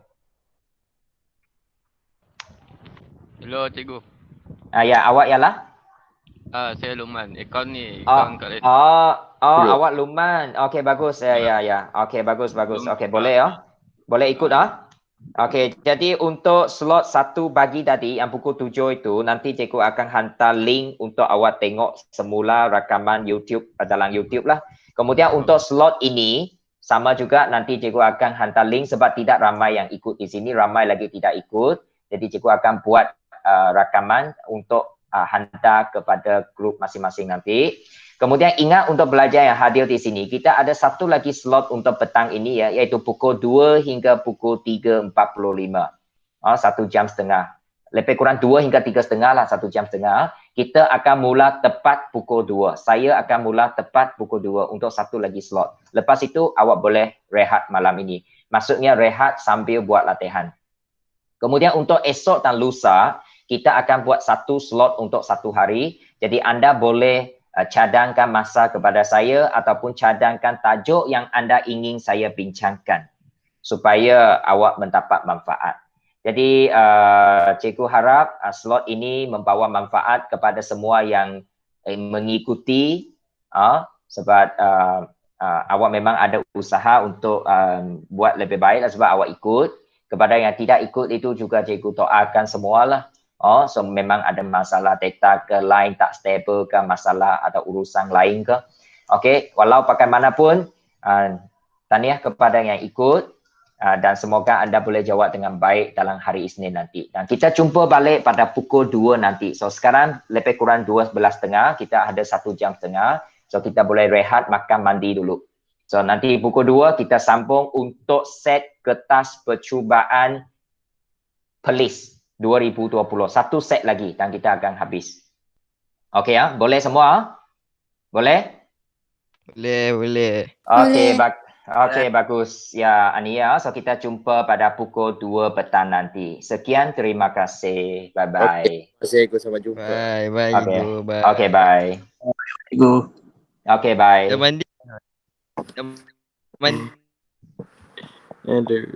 Hello, cikgu. Ya, awak ialah? Saya Luman. Akaun ni, akaun kat Reddit. Awak Luman. Okey, bagus. Ya. Okey, bagus. Okey, boleh ya. Boleh ikut Okey, jadi untuk slot 1 pagi tadi yang pukul 7 itu nanti cikgu akan hantar link untuk awak tengok semula rakaman YouTube dalam YouTube lah. Kemudian untuk slot ini sama juga nanti cikgu akan hantar link sebab tidak ramai yang ikut di sini, ramai lagi tidak ikut. Jadi cikgu akan buat rakaman untuk hantar kepada grup masing-masing nanti. Kemudian ingat untuk belajar yang hadir di sini, kita ada satu lagi slot untuk petang ini ya, iaitu pukul 2 hingga pukul 3.45. 1 jam setengah. Lebih kurang 2 hingga 3.30 lah, 1 jam setengah. Kita akan mula tepat pukul 2. Saya akan mula tepat pukul 2 untuk satu lagi slot. Lepas itu awak boleh rehat malam ini. Maksudnya rehat sambil buat latihan. Kemudian untuk esok dan lusa, kita akan buat satu slot untuk satu hari. Jadi anda boleh cadangkan masa kepada saya ataupun cadangkan tajuk yang anda ingin saya bincangkan supaya awak mendapat manfaat. Jadi cikgu harap slot ini membawa manfaat kepada semua yang mengikuti sebab awak memang ada usaha untuk buat lebih baik sebab awak ikut. Kepada yang tidak ikut itu juga cikgu doakan semualah. So memang ada masalah data ke line tak stable ke, masalah atau urusan lain ke. Okey, walau bagaimanapun tahniah kepada yang ikut dan semoga anda boleh jawab dengan baik dalam hari Isnin nanti. Dan kita jumpa balik pada pukul 2 nanti. So sekarang lebih kurang 12.30, kita ada 1 jam setengah. So kita boleh rehat, makan, mandi dulu. So nanti pukul 2 kita sambung untuk set kertas percubaan PERLIS 2020. Satu set lagi dan kita akan habis. Okey ya, boleh semua? Boleh? Boleh. Okey, bagus. Ya, Ania, so kita jumpa pada pukul 2 petang nanti. Sekian, terima kasih. Bye-bye. Terima kasih, sampai jumpa. Bye, cikgu. Bye. Okey, bye. Cikgu. Okey, bye. Dah mandi. Aduh.